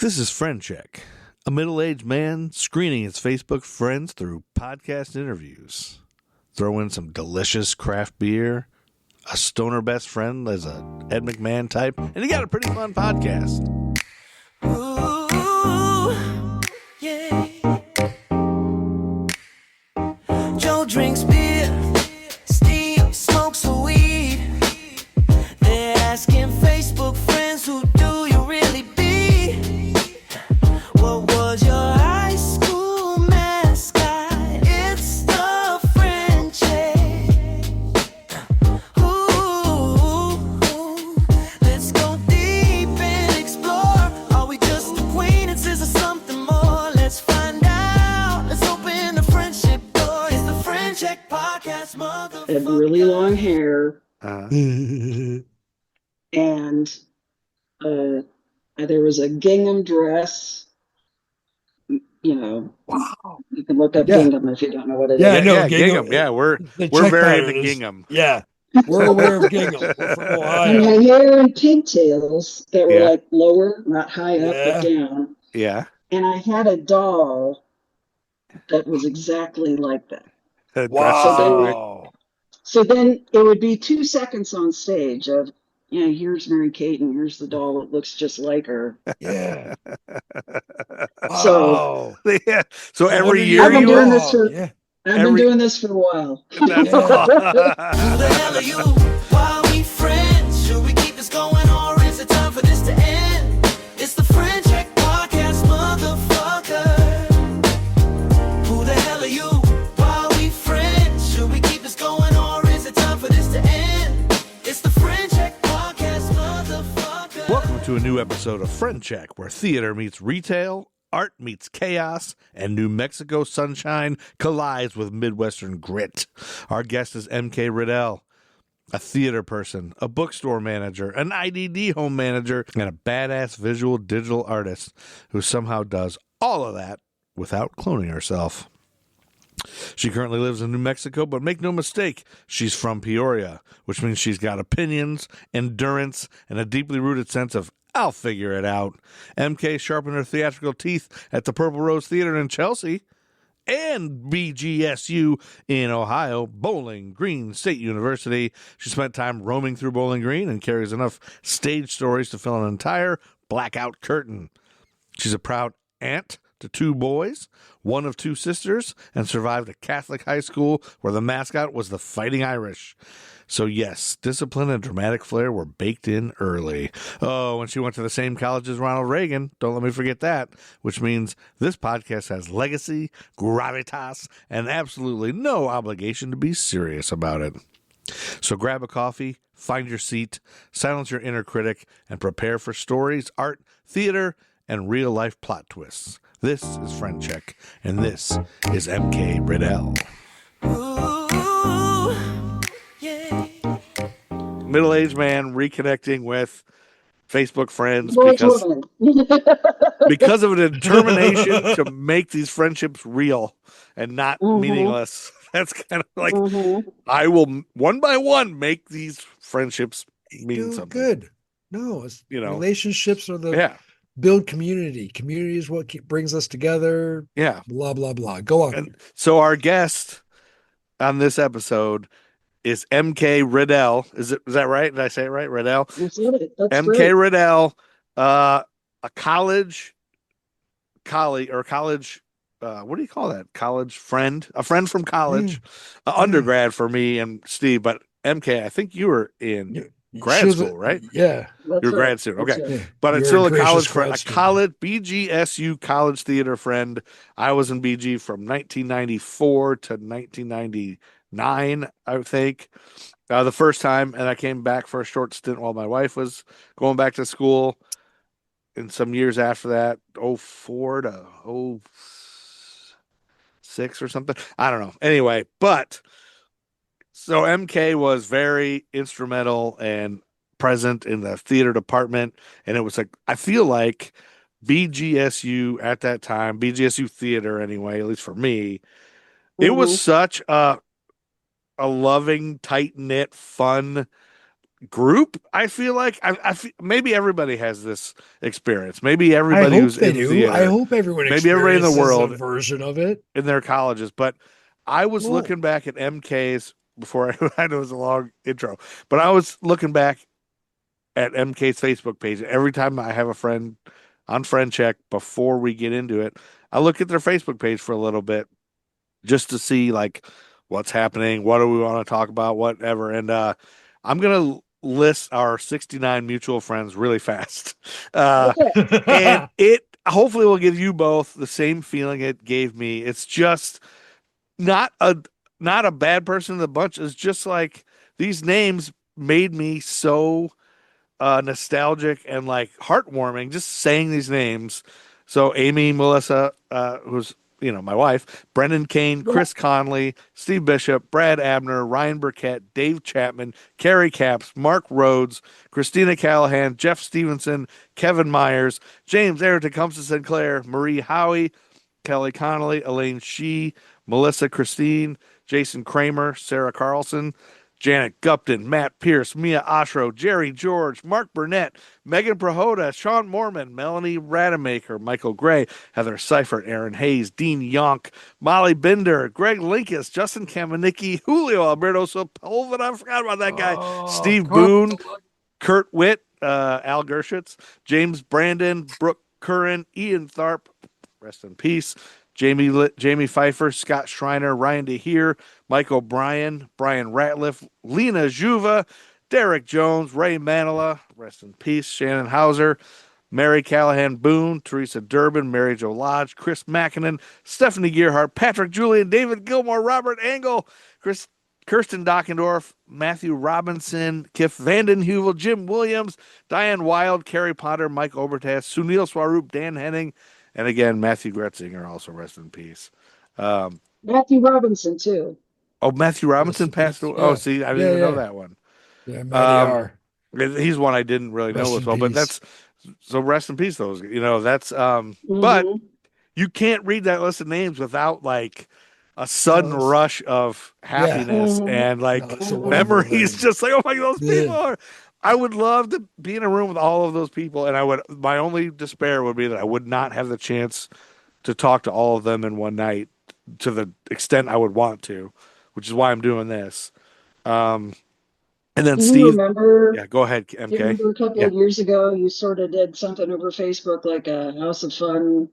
This is Friend Check, a middle-aged man screening his Facebook friends through podcast interviews. Throw in some delicious craft beer, a stoner best friend as a Ed McMahon type, and you got a pretty fun podcast. Ooh, yeah. Joe drinks beer, Steve smokes a weed. They're asking Facebook friends, who do you really be? What was your high school mascot? It's the Friend Check. Ooh, let's go deep and explore. Are we just acquaintances or something more? Let's find out. Let's open the friendship door. It's the Friend Check podcast, motherfucker. Had really long hair, and there was a gingham dress. You know, you can look up Yeah. gingham if you don't know what it is. Yeah, I know yeah, gingham. gingham. Yeah, we're The very check into buyers. gingham. Yeah, we're aware of gingham. We're from And Ohio. my hair and pigtails that were Yeah. like lower, not high up, Yeah. but down. Yeah. And I had a doll that was exactly like that. Wow. So then it would be 2 seconds on stage of, here's Mary Kate and here's the doll that looks just like her. Yeah. So- Wow. Yeah. So every What did year I've been you doing were... this for- Yeah. I've Every- been doing this for a while. That's Yeah. Who the hell are you? Why are we friends? Should we keep this going or is it time for this to end? It's the Friend Check podcast, motherfucker. Who the hell are you? Why are we friends? Should we keep this going or is it time for this to end? It's the Friend Check podcast, motherfucker. Welcome to a new episode of Friend Check, where theater meets retail, art meets chaos, and New Mexico sunshine collides with Midwestern grit. Our guest is MK Riddell, a theater person, a bookstore manager, an IDD home manager, and a badass visual digital artist who somehow does all of that without cloning herself. She currently lives in New Mexico, but make no mistake, she's from Peoria, which means she's got opinions, endurance, and a deeply rooted sense of I'll figure it out. MK sharpened her theatrical teeth at the Purple Rose Theater in Chelsea and BGSU in Ohio, Bowling Green State University. She spent time roaming through Bowling Green and carries enough stage stories to fill an entire blackout curtain. She's a proud aunt to 2 boys, one of 2 sisters, and survived a Catholic high school where the mascot was the Fighting Irish. So yes, discipline and dramatic flair were baked in early. Oh, and she went to the same college as Ronald Reagan. Don't let me forget that. Which means this podcast has legacy, gravitas, and absolutely no obligation to be serious about it. So grab a coffee, find your seat, silence your inner critic, and prepare for stories, art, theater, and real-life plot twists. This is Friend Check, and this is MK Riddell. Ooh, yeah. Middle-aged man reconnecting with Facebook friends Which because woman? of a determination to make these friendships real and not Mhm. meaningless. That's kind of like, Mhm. I will one by one make these friendships mean Do something. good. No, it's, You know. relationships are the Yeah, build community. Community is what brings us together. yeah. Blah blah blah. Go on. And so our guest on this episode is MK Riddell. Is that right? Did I say it right? Riddell? You said it. That's MK great. Riddell, a college colleague or college, what do you call that? College friend, a friend from college, undergrad for me and Steve. But MK, I think you were in grad She was school, right? Yeah. That's You're right. grad student. That's Okay. right. Yeah. But it's You're still a gracious college friend, grad a student. college BGSU college theater friend. I was in BG from 1994 to 1999, I think. The first time, and I came back for a short stint while my wife was going back to school. And some years after that, 04 to 06 or something. I don't know. Anyway, but so MK was very instrumental and present in the theater department. And it was like, I feel like BGSU at that time, BGSU theater anyway, at least for me, it was such a loving, tight-knit, fun group. I feel like maybe everybody has this experience. Maybe I everybody hope who's they in do. I theater, hope everyone maybe everybody in the experiences a world version of it. in their colleges. But I was Well, looking back at MK's before I know it was a long intro, but I was looking back at MK's Facebook page. Every time I have a friend on friend check before we get into it, I look at their Facebook page for a little bit just to see like what's happening, what do we want to talk about, whatever. And I'm gonna list our 69 mutual friends really fast. Okay. And it hopefully will give you both the same feeling it gave me. It's just not a not a bad person in the bunch. It's just like these names made me so nostalgic and like heartwarming just saying these names. So Amy, Melissa, who's my wife, Brendan Kane, Yeah. Chris Conley, Steve Bishop, Brad Abner, Ryan Burkett, Dave Chapman, Carrie Caps, Mark Rhodes, Christina Callahan, Jeff Stevenson, Kevin Myers, James Air, Tecumseh Sinclair, Marie Howie, Kelly Connolly, Elaine Shee, Melissa Christine, Jason Kramer, Sarah Carlson, Janet Gupton, Matt Pierce, Mia Oshro, Jerry George, Mark Burnett, Megan Prohoda, Sean Mormon, Melanie Rademacher, Michael Gray, Heather Seifert, Aaron Hayes, Dean Yonk, Molly Binder, Greg Linkus, Justin Kamenicki, Julio Alberto Sepulveda, I forgot about that guy, oh, Steve come Boone, Kurt Witt, Al Gershitz, James Brandon, Brooke Curran, Ian Tharp, rest in peace, Jamie Pfeiffer, Scott Schreiner, Ryan DeHeer, Mike O'Brien, Brian Ratliff, Lena Juva, Derek Jones, Ray Manila, rest in peace, Shannon Hauser, Mary Callahan Boone, Teresa Durbin, Mary Jo Lodge, Chris Mackinnon, Stephanie Gearhart, Patrick Julian, David Gilmore, Robert Engel, Kirsten Dockendorf, Matthew Robinson, Kif Vandenheuvel, Jim Williams, Diane Wild, Carrie Potter, Mike Obertas, Sunil Swaroop, Dan Henning, and again, Matthew Gretzinger, also rest in peace. Um, Matthew Robinson too. Matthew rest Robinson in passed peace. away. Oh, Yeah, see, I didn't yeah, even know yeah, that one. yeah. Matty Um, R. he's one I didn't really know Rest as in well, but peace. that's so rest in peace. Those, that's but Hmm. you can't read that list of names without like a sudden No, rush of yeah, happiness Hmm. and no, like it's a Hmm. wonderful memories. thing. Just like, oh my, those people Yeah. are. I would love to be in a room with all of those people, and I would. My only despair would be that I would not have the chance to talk to all of them in one night to the extent I would want to, which is why I'm doing this. Um, and then Do you Steve, remember? yeah, go ahead, Do you MK. remember a couple Yeah, of years ago you sort of did something over Facebook like a House of Fun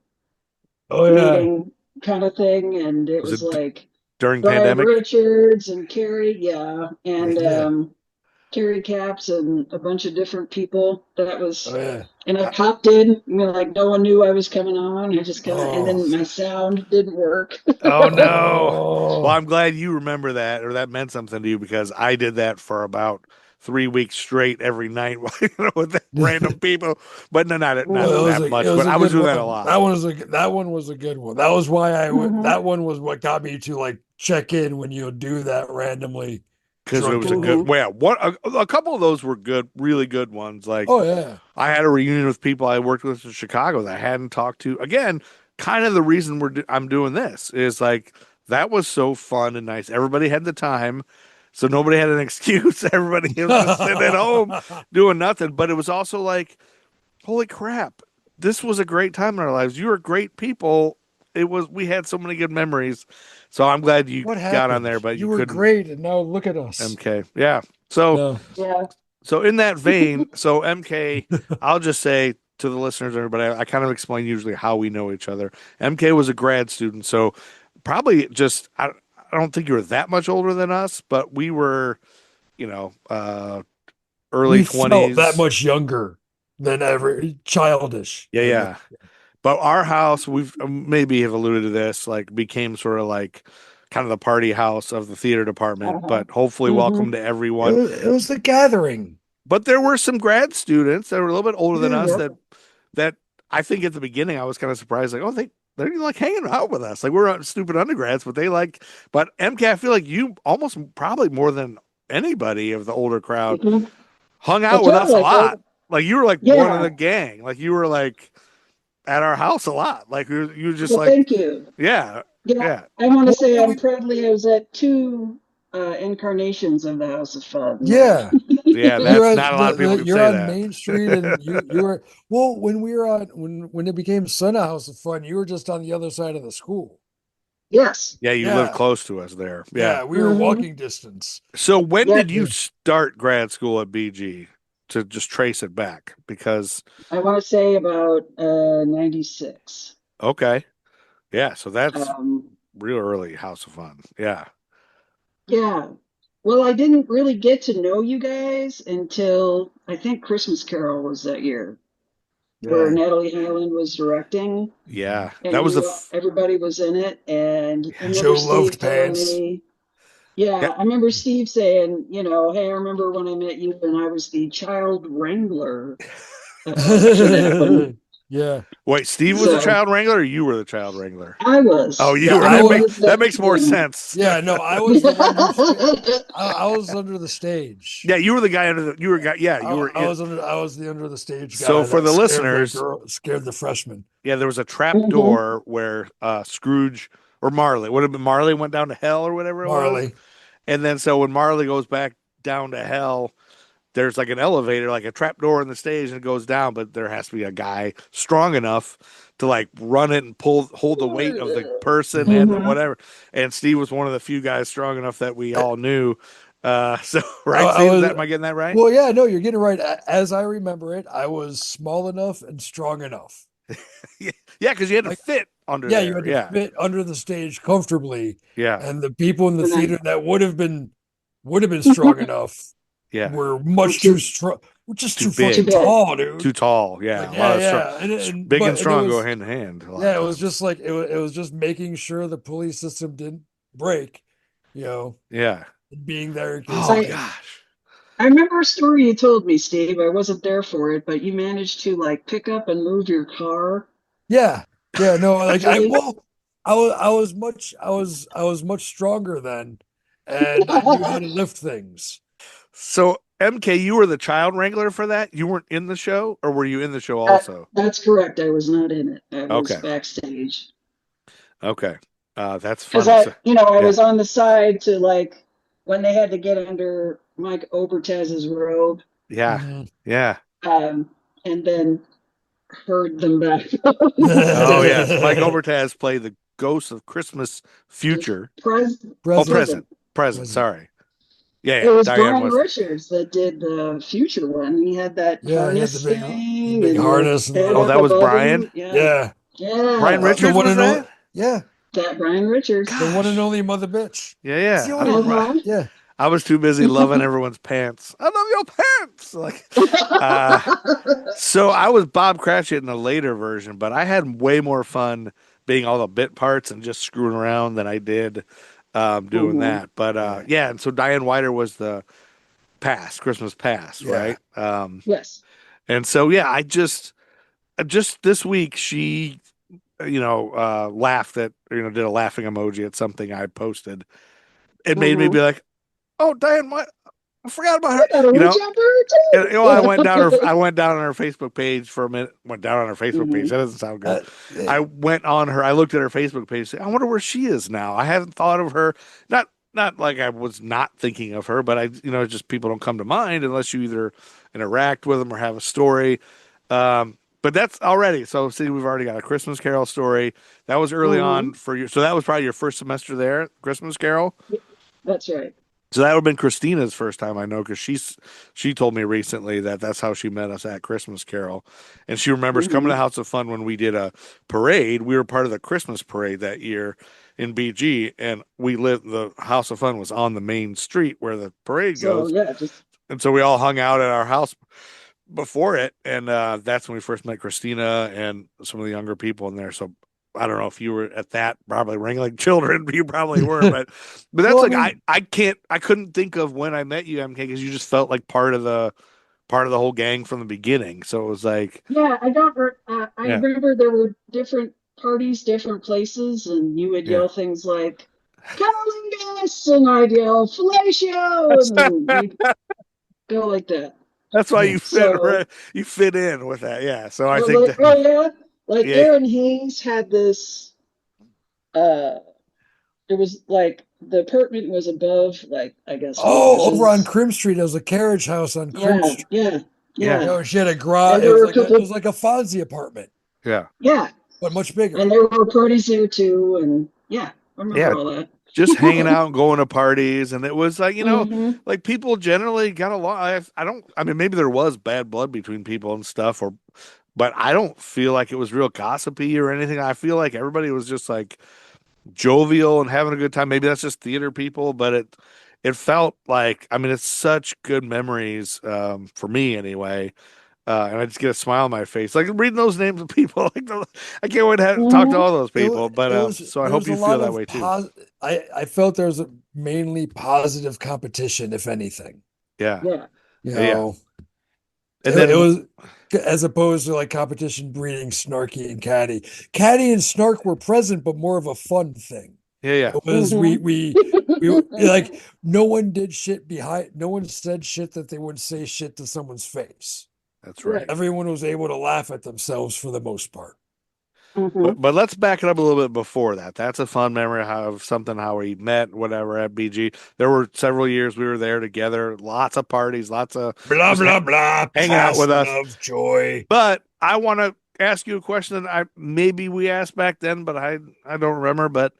Oh yeah, meeting kind of thing, and it was was it like during Brian pandemic? Richards and Carrie, yeah, and yeah. Carrie Caps and a bunch of different people. That Oh was, yeah. and I popped in, like no one knew I was coming on. I just kind of, and Oh, then my sound didn't work. Oh no. Well, oh. I'm glad you remember that, or that meant something to you because I did that for about 3 weeks straight every night, with that random people. But no, not Well, Hmm. that it much. was But a I was good doing that a one. lot That one was a good one. That was why Hmm. that one was what got me to like check in when you do that randomly because it was a drunkenly. good. Hmm. Well, yeah, a couple of those were good, really good ones. Like Oh yeah. I had a reunion with people I worked with in Chicago that I hadn't talked to. Again, kind of the reason I'm doing this is like that was so fun and nice. Everybody had the time, so nobody had an excuse. Everybody was just sitting at home doing nothing. But it was also like, holy crap, this was a great time in our lives. You were great people. We had so many good memories. So I'm glad you What got on there, happened? but you You were couldn't. great, and now look at us. MK, yeah. So No. Yeah. so in that vein, so MK, I'll just say to the listeners, everybody, I kind of explain usually how we know each other. MK was a grad student, so probably just I don't think you were that much older than us, but we were, you know, early We felt that 20s. much younger than ever, childish. Yeah, yeah. But our house, we've maybe have alluded to this, like became sort of like kind of the party house of the theater department, Uh-huh. but hopefully Hmm. welcome to everyone. It was the gathering. But there were some grad students that were a little bit older than us Yeah. Yep. that I think at the beginning I was kind of surprised, like, oh, they're like hanging out with us. Like we're stupid undergrads, but but MK, I feel like you almost probably more than anybody of the older crowd Hmm. hung I out with felt us a like it. lot. Like you were like one of Yeah. the gang. Like you were like at our house a lot. Like you were just Well, like, thank you. yeah, Yeah, yeah. I want to Well, say yeah, I'm proudly I was at two incarnations of the House of Fun. yeah. Yeah, that's not a lot of people can you're say on that. Main Street, and you were well when we were on when it became Son of House of Fun. You were just on the other side of the school. Yes. Yeah, you live Yeah, close to us there. Yeah. yeah, we were Hmm. walking distance. So when Yep. did you start grad school at BG to just trace it back? Because I want to say about 96. okay, yeah, so that's Um, real early House of Fun. Yeah. yeah. Well, I didn't really get to know you guys until I think Christmas Carol was that year, where Yeah, Natalie Hyland was directing, Yeah. and That was the everybody was in it. And I yeah. remember Joe Steve loved telling pants. me, yeah, Yeah. I remember Steve saying, hey, I remember when I met you and I was the child wrangler for that one. Yeah, Wait, Steve was the So child wrangler or you were the child wrangler? I Oh, was, you yeah. were. but I he was. was That next makes to more him. sense. Yeah, no, I was the one who. I was under the stage. Yeah, you were the guy under the you were guy yeah, you were I in. was under. I was the under the stage So guy for that the scared the listeners, girl, scared the freshman. yeah, there was a trap Hmm. door where Scrooge or Marley, would have been Marley went down to hell or whatever it was. Marley. And then so when Marley goes back down to hell, there's like an elevator, like a trap door in the stage, and it goes down, but there has to be a guy strong enough to like run it and hold the weight of the person Mhm. and the Hmm. whatever. And Steve was one of the few guys strong enough that we all knew. So right, I Steve, was. am I getting that right? Well, yeah, no, you're getting it right. As I remember it, I was small enough and strong enough. Yeah, because you had to Like, fit under yeah, you there. had to Yeah, fit under the stage comfortably, yeah, and the people in the And then theater that would have been strong enough yeah. were we're much too too strong, were just Too too too fucking big, big. tall, too dude. tall. Yeah, Like, a lot yeah, of strong, yeah, big and it strong go was, hand in hand a lot of yeah, it was times. just like it was just making sure the police system didn't break, you know, Yeah. and being there in case Oh it I did. gosh. I remember a story you told me, Steve. I wasn't there for it, but you managed to like pick up and move your car Yeah, yeah, no, like easily. I was much stronger then, and I knew how to lift things. So MK, you were the child wrangler for that. You weren't in the show, or were you in the show That, also? that's correct. I was not in it. I was Okay. backstage Okay. That's because funny. So I yeah, was on the side to like when they had to get under Mike Obertez's robe, yeah, Mhm. yeah. um, and then herd them back. Oh yes, Mike Overtaz played the ghost of Christmas future. Pres- Oh, Present, present, present. present. present. Sorry. Yeah, It yeah. was Diane Brian was. Richards that did the future one. He had that Yeah, he had harness the thing big and the harness and head Oh, the up that was above Brian. him. Yeah. yeah, Brian Yeah. the Richards one was and only, that? yeah, That Brian Richards. the one and Gosh. only mother bitch. Yeah, It's the yeah. I only, don't remember. Uh-huh. yeah. I was too busy loving everyone's pants. I love your pants. Like, uh, so I was Bob Cratchit in the later version, but I had way more fun being all the bit parts and just screwing around than I did doing Mhm. that. But Yeah, yeah, and so Diane Whiter was the past, Christmas past, yeah. right? Yes. And so yeah, I just this week she laughed at did a laughing emoji at something I posted. It made me Uh-huh. be like, oh, Diane White, I forgot about I her. got a wood jumper And, too. I went down on her Facebook page for a minute. Went down on her Facebook page. Mhm. That doesn't sound good. Uh, eh, I went on her. I looked at her Facebook page. Said, I wonder where she is now. I hadn't thought of her. Not like I was not thinking of her, but just people don't come to mind unless you either interact with them or have a story. But that's already. So see, we've already got a Christmas Carol story. That was early Mhm. on for you. So that was probably your first semester there, Christmas Carol. That's right. So that would have been Christina's first time I know because she told me recently that that's how she met us at Christmas Carol, and she remembers coming to Mhm. House of Fun when we did a parade. We were part of the Christmas parade that year in BG, and we lived. The House of Fun was on the main street where the parade So goes, yeah, just and so we all hung out at our house before it, and that's when we first met Christina and some of the younger people in there. So I don't know if you were at that probably wrangling children. You probably were, but that's well, I like mean, I couldn't think of when I met you, MK, because you just felt like part of the whole gang from the beginning. So it was like, yeah, I yeah, remember there were different parties, different places, and you would yeah. yell things like "Cunnilingus," and I'd yell "Fellatio," That's and we'd go like that. that's why you fit So right, you fit in with that. Yeah. So I oh, think that yeah, like yeah, Aaron Hayes had this. Uh, there was like the apartment was above, like, I guess, Oh, over on Moses. Crim Street, there was a carriage house on Crim Yeah, Street. yeah, Yeah. yeah. No, she had a garage. And there were a It couple, was like a Fonzie apartment, Yeah. yeah, but much bigger. and there were parties there too, and yeah, I remember Yeah. all that. Just hanging out and going to parties. And it was like, Hmm. like people generally got along. I mean, maybe there was bad blood between people and stuff, but I don't feel like it was real gossipy or anything. I feel like everybody was just like jovial and having a good time. Maybe that's just theater people, but it felt like, I mean, it's such good memories, for me anyway. And I just get a smile on my face, like reading those names of people. I can't wait to talk to Hmm. all those It, wa- people. But it was so I there hope was a you feel lot that of way too. I felt there was a mainly positive competition, if anything. Yeah, Yeah. You yeah. know, And it then was as opposed to like competition breeding snarky and catty. Catty and snark were present, but more of a fun thing. yeah, yeah, It was Hmm. we like no one did shit behind. No one said shit that they wouldn't say shit to someone's face. that's right. Right. Everyone was able to laugh at themselves for the most part. Hmm. But let's back it up a little bit before that. That's a fun memory of something how we met, whatever, at BG. There were several years we were there together, lots of parties, lots of Blah just blah blah. hanging out with Past us. love, joy. But I want to ask you a question that I maybe we asked back then, but I don't remember. But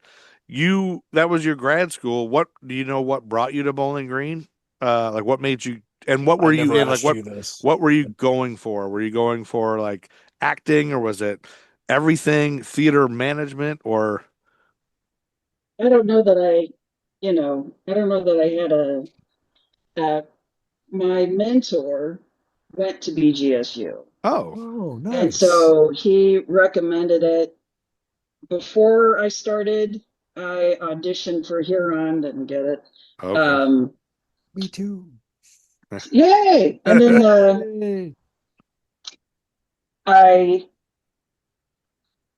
that was your grad school. What do you know? What brought you to Bowling Green? Like what made you, and what I were you never in? Like asked you this. what were you going for? Were you going for like acting, or was it everything, theater management, or I don't know that I don't know that I had uh, my mentor went to BGSU. oh, Oh, And nice. so he recommended it. Before I started, I auditioned for Huron, didn't get it. okay. Um, Me too. Yay! And then Yay. I,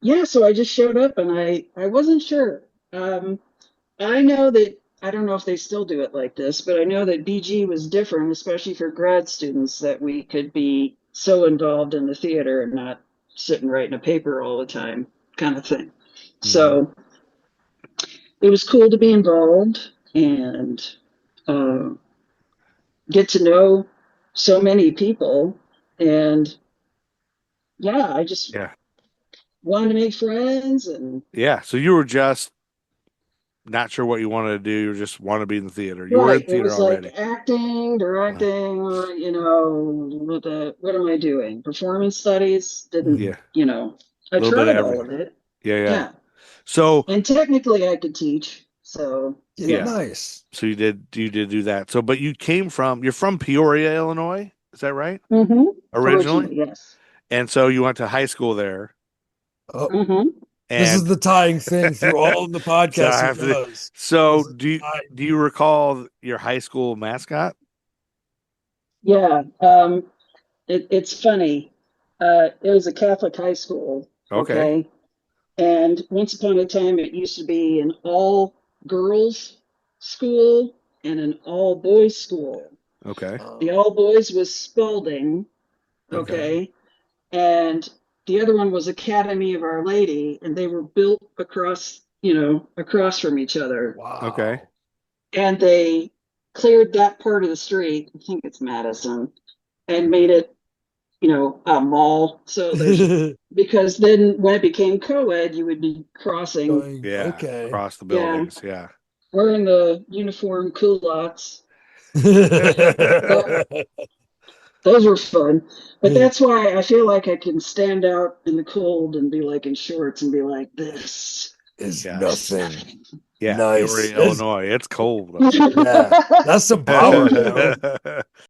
yeah, so I just showed up and I wasn't sure. I know that, I don't know if they still do it like this, but I know that BG was different, especially for grad students, that we could be so involved in the theater and not sitting writing a paper all the time, kind of thing. Mhm. So it was cool to be involved and uh, get to know so many people. And yeah, I just Yeah, wanted to make friends and yeah. So you were just not sure what you wanted to do. You just want to be in the theater. You were in right. It theater was like already. acting, Uh, directing, or what am I doing? Performance studies? Didn't, Mhm. yeah, I a little bit of tried all everything. of it. Yeah, yeah. Yeah. So And technically I could teach. So Yeah, yeah, yeah. nice. so you did do that. So, but you're from Peoria, Illinois. Is that right? Mm-hmm. Originally, Originally, yes. and so you went to high school there, Oh, Mm-hmm. this is and the tying thing through all of the so I podcasts he have to. does. So This is tying. do you recall your high school mascot? Yeah. It's funny. It was a Catholic high school, Okay, okay? And once upon a time, it used to be an all girls school and an all boys school. okay, The Oh, all boys was Spalding, okay, okay? And the other one was Academy of Our Lady, and they were built across from each other. okay. wow. And they cleared that part of the street, I think it's Madison, and Okay. made it a mall. So there's because then when it became co-ed, you would be crossing, Going, Yeah, okay. across the yeah, buildings. Yeah. wearing the uniform culottes. That those were fun. But that's why I feel like I can stand out in the cold and be like in shorts and be like, Is Yeah. this is nothing. nothing. Yeah, Nice. Peoria, Illinois. It's cold up Yeah, that's some power, there.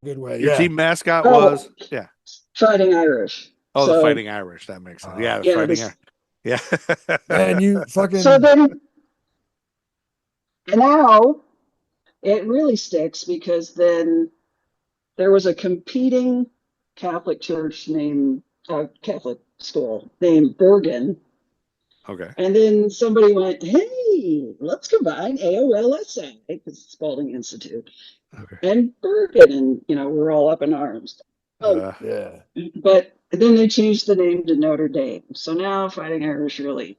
Good way. Your Yeah. team mascot Oh, was, yeah. Fighting Irish. Oh, the So Fighting Irish. That makes sense. Yeah, Uh, the yeah, Fighting this Irish. Yeah. man, you so fucking then now it really sticks because then there was a competing Catholic school named Bergen. Okay. And then somebody went, hey, let's combine AOLSI, because it's Spalding Institute, Okay. and Bergen. And, we're all up in arms. Oh, Uh, yeah. but then they changed the name to Notre Dame. So now Fighting Irish really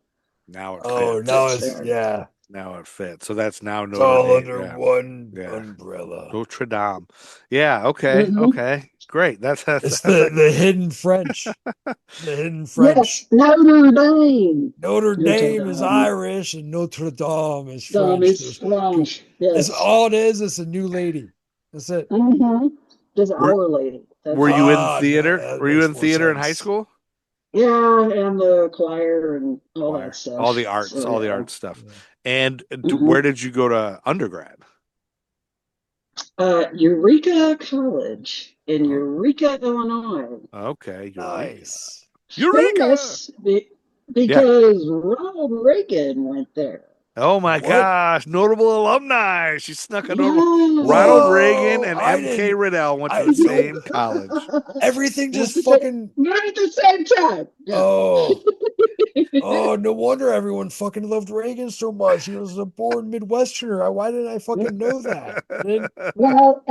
now it Oh, fits. now fits it's there. yeah. Now it fits. So that's now It's Notre all Dame. under Yeah. one Yeah. umbrella. Notre Dame. Yeah. Okay. Hmm. Okay. Great. That's It's that's the hidden French. The hidden Yes, French. Notre Dame. Notre Notre Dame is Dame. Irish and Notre Dame is Dame French. is French. It's Yes. all it is. It's a new lady. That's it. Mm-hmm. Just were Our Lady. were That's it. you in Ah, theater? that Were you makes in more theater in high sense. school? Yeah, and the choir and all that Choir. All the stuff. arts, So all the yeah. art stuff. Yeah. And Hmm. where did you go to undergrad? Eureka College in Oh, Eureka, Illinois. okay. Eureka. Nice. Eureka. Famous Yeah. because Ronald Reagan went there. Oh my What? gosh. Notable alumni. She snuck a notable. Ronald Yeah. Reagan Whoa! and I MK didn't. Riddell went to I the nope. same college. Everything Not just at the fucking. not at the same time. Yeah. Oh. Oh, no wonder everyone fucking loved Reagan so much. He was a born Midwesterner. Why didn't I fucking know that? I didn't. Well,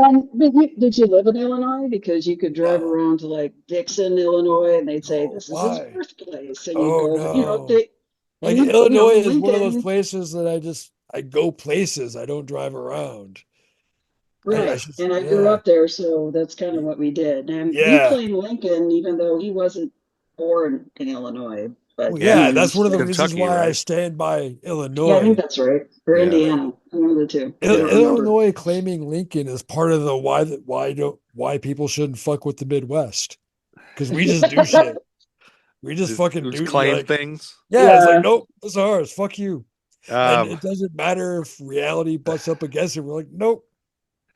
did you live in Illinois? Because you could drive No. around to like Dixon, Illinois, and they'd say No. this is his Why? birthplace, and you'd Oh go, no. Like and Illinois is one of those Lincoln, places that I go places. I don't drive around. I right? should. And I grew Yeah. up there, so that's kind of what we did. And we Yeah. claim Lincoln, even though he wasn't born in Illinois, but Well, Yeah. yeah, he that's was. one of the reasons Kentucky, why I right? stand by Yeah, I think Illinois. that's right. Or Yeah. Indiana, one of the two. I don't Yeah. remember. Illinois claiming Lincoln is part of the why people shouldn't fuck with the Midwest because we just do shit. We just fucking Just do claim like things. yeah, it's like Yeah. nope, it's ours. Fuck you. And Um, it doesn't matter if reality butts up against it. We're like nope.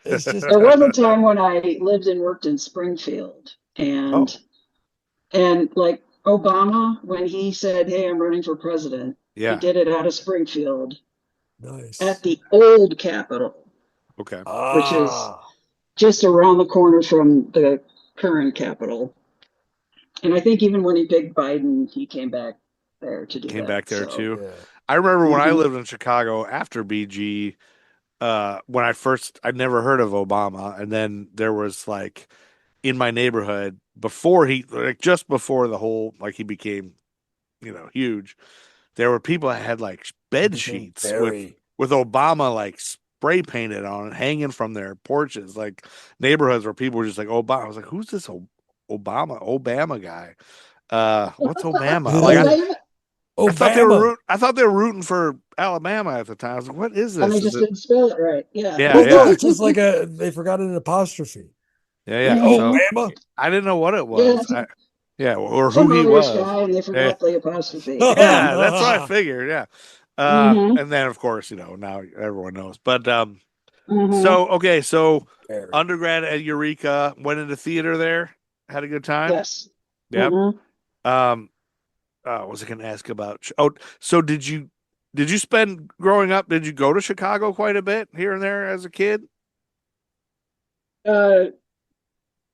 It's just There was a time when I lived and worked in Springfield, oh, and like Obama, when he said, "Hey, I'm running for president," he yeah. did it out of Springfield at nice. the old Capitol, Okay. which is Ah, just around the corner from the current Capitol. And I think even when he picked Biden, he came back there to do Came that. back there So, too. yeah. I remember when I mhm. lived in Chicago after BG, when I'd never heard of Obama, and then there was like in my neighborhood before like just before the whole like he became, huge, there were people that had like He bed became sheets very with Obama like spray painted on it, hanging from their porches, like neighborhoods where people were just like Obama. I was like, who's this Obama guy? What's Obama? Like Obama, Obama. I thought they were rooting for Alabama at the time. I was like, what is and this? they Is just it? didn't spell it right. Yeah. Yeah, Well, no, yeah, it's just like they forgot an apostrophe. yeah, yeah. Like So Obama. I didn't know what it Yeah, was. Yeah, or who some he Irish was. guy, and they Yeah, forgot the apostrophe. Yeah. yeah, that's what I figured. Yeah. Hmm. And then of course, now everyone knows. But Hmm. so okay, so Very. undergrad at Eureka, went into theater there, had a good time. Yes. Yep. Hmm. Um, what was I going to ask about? Oh, so did you spend growing up? Did you go to Chicago quite a bit here and there as a kid? Uh,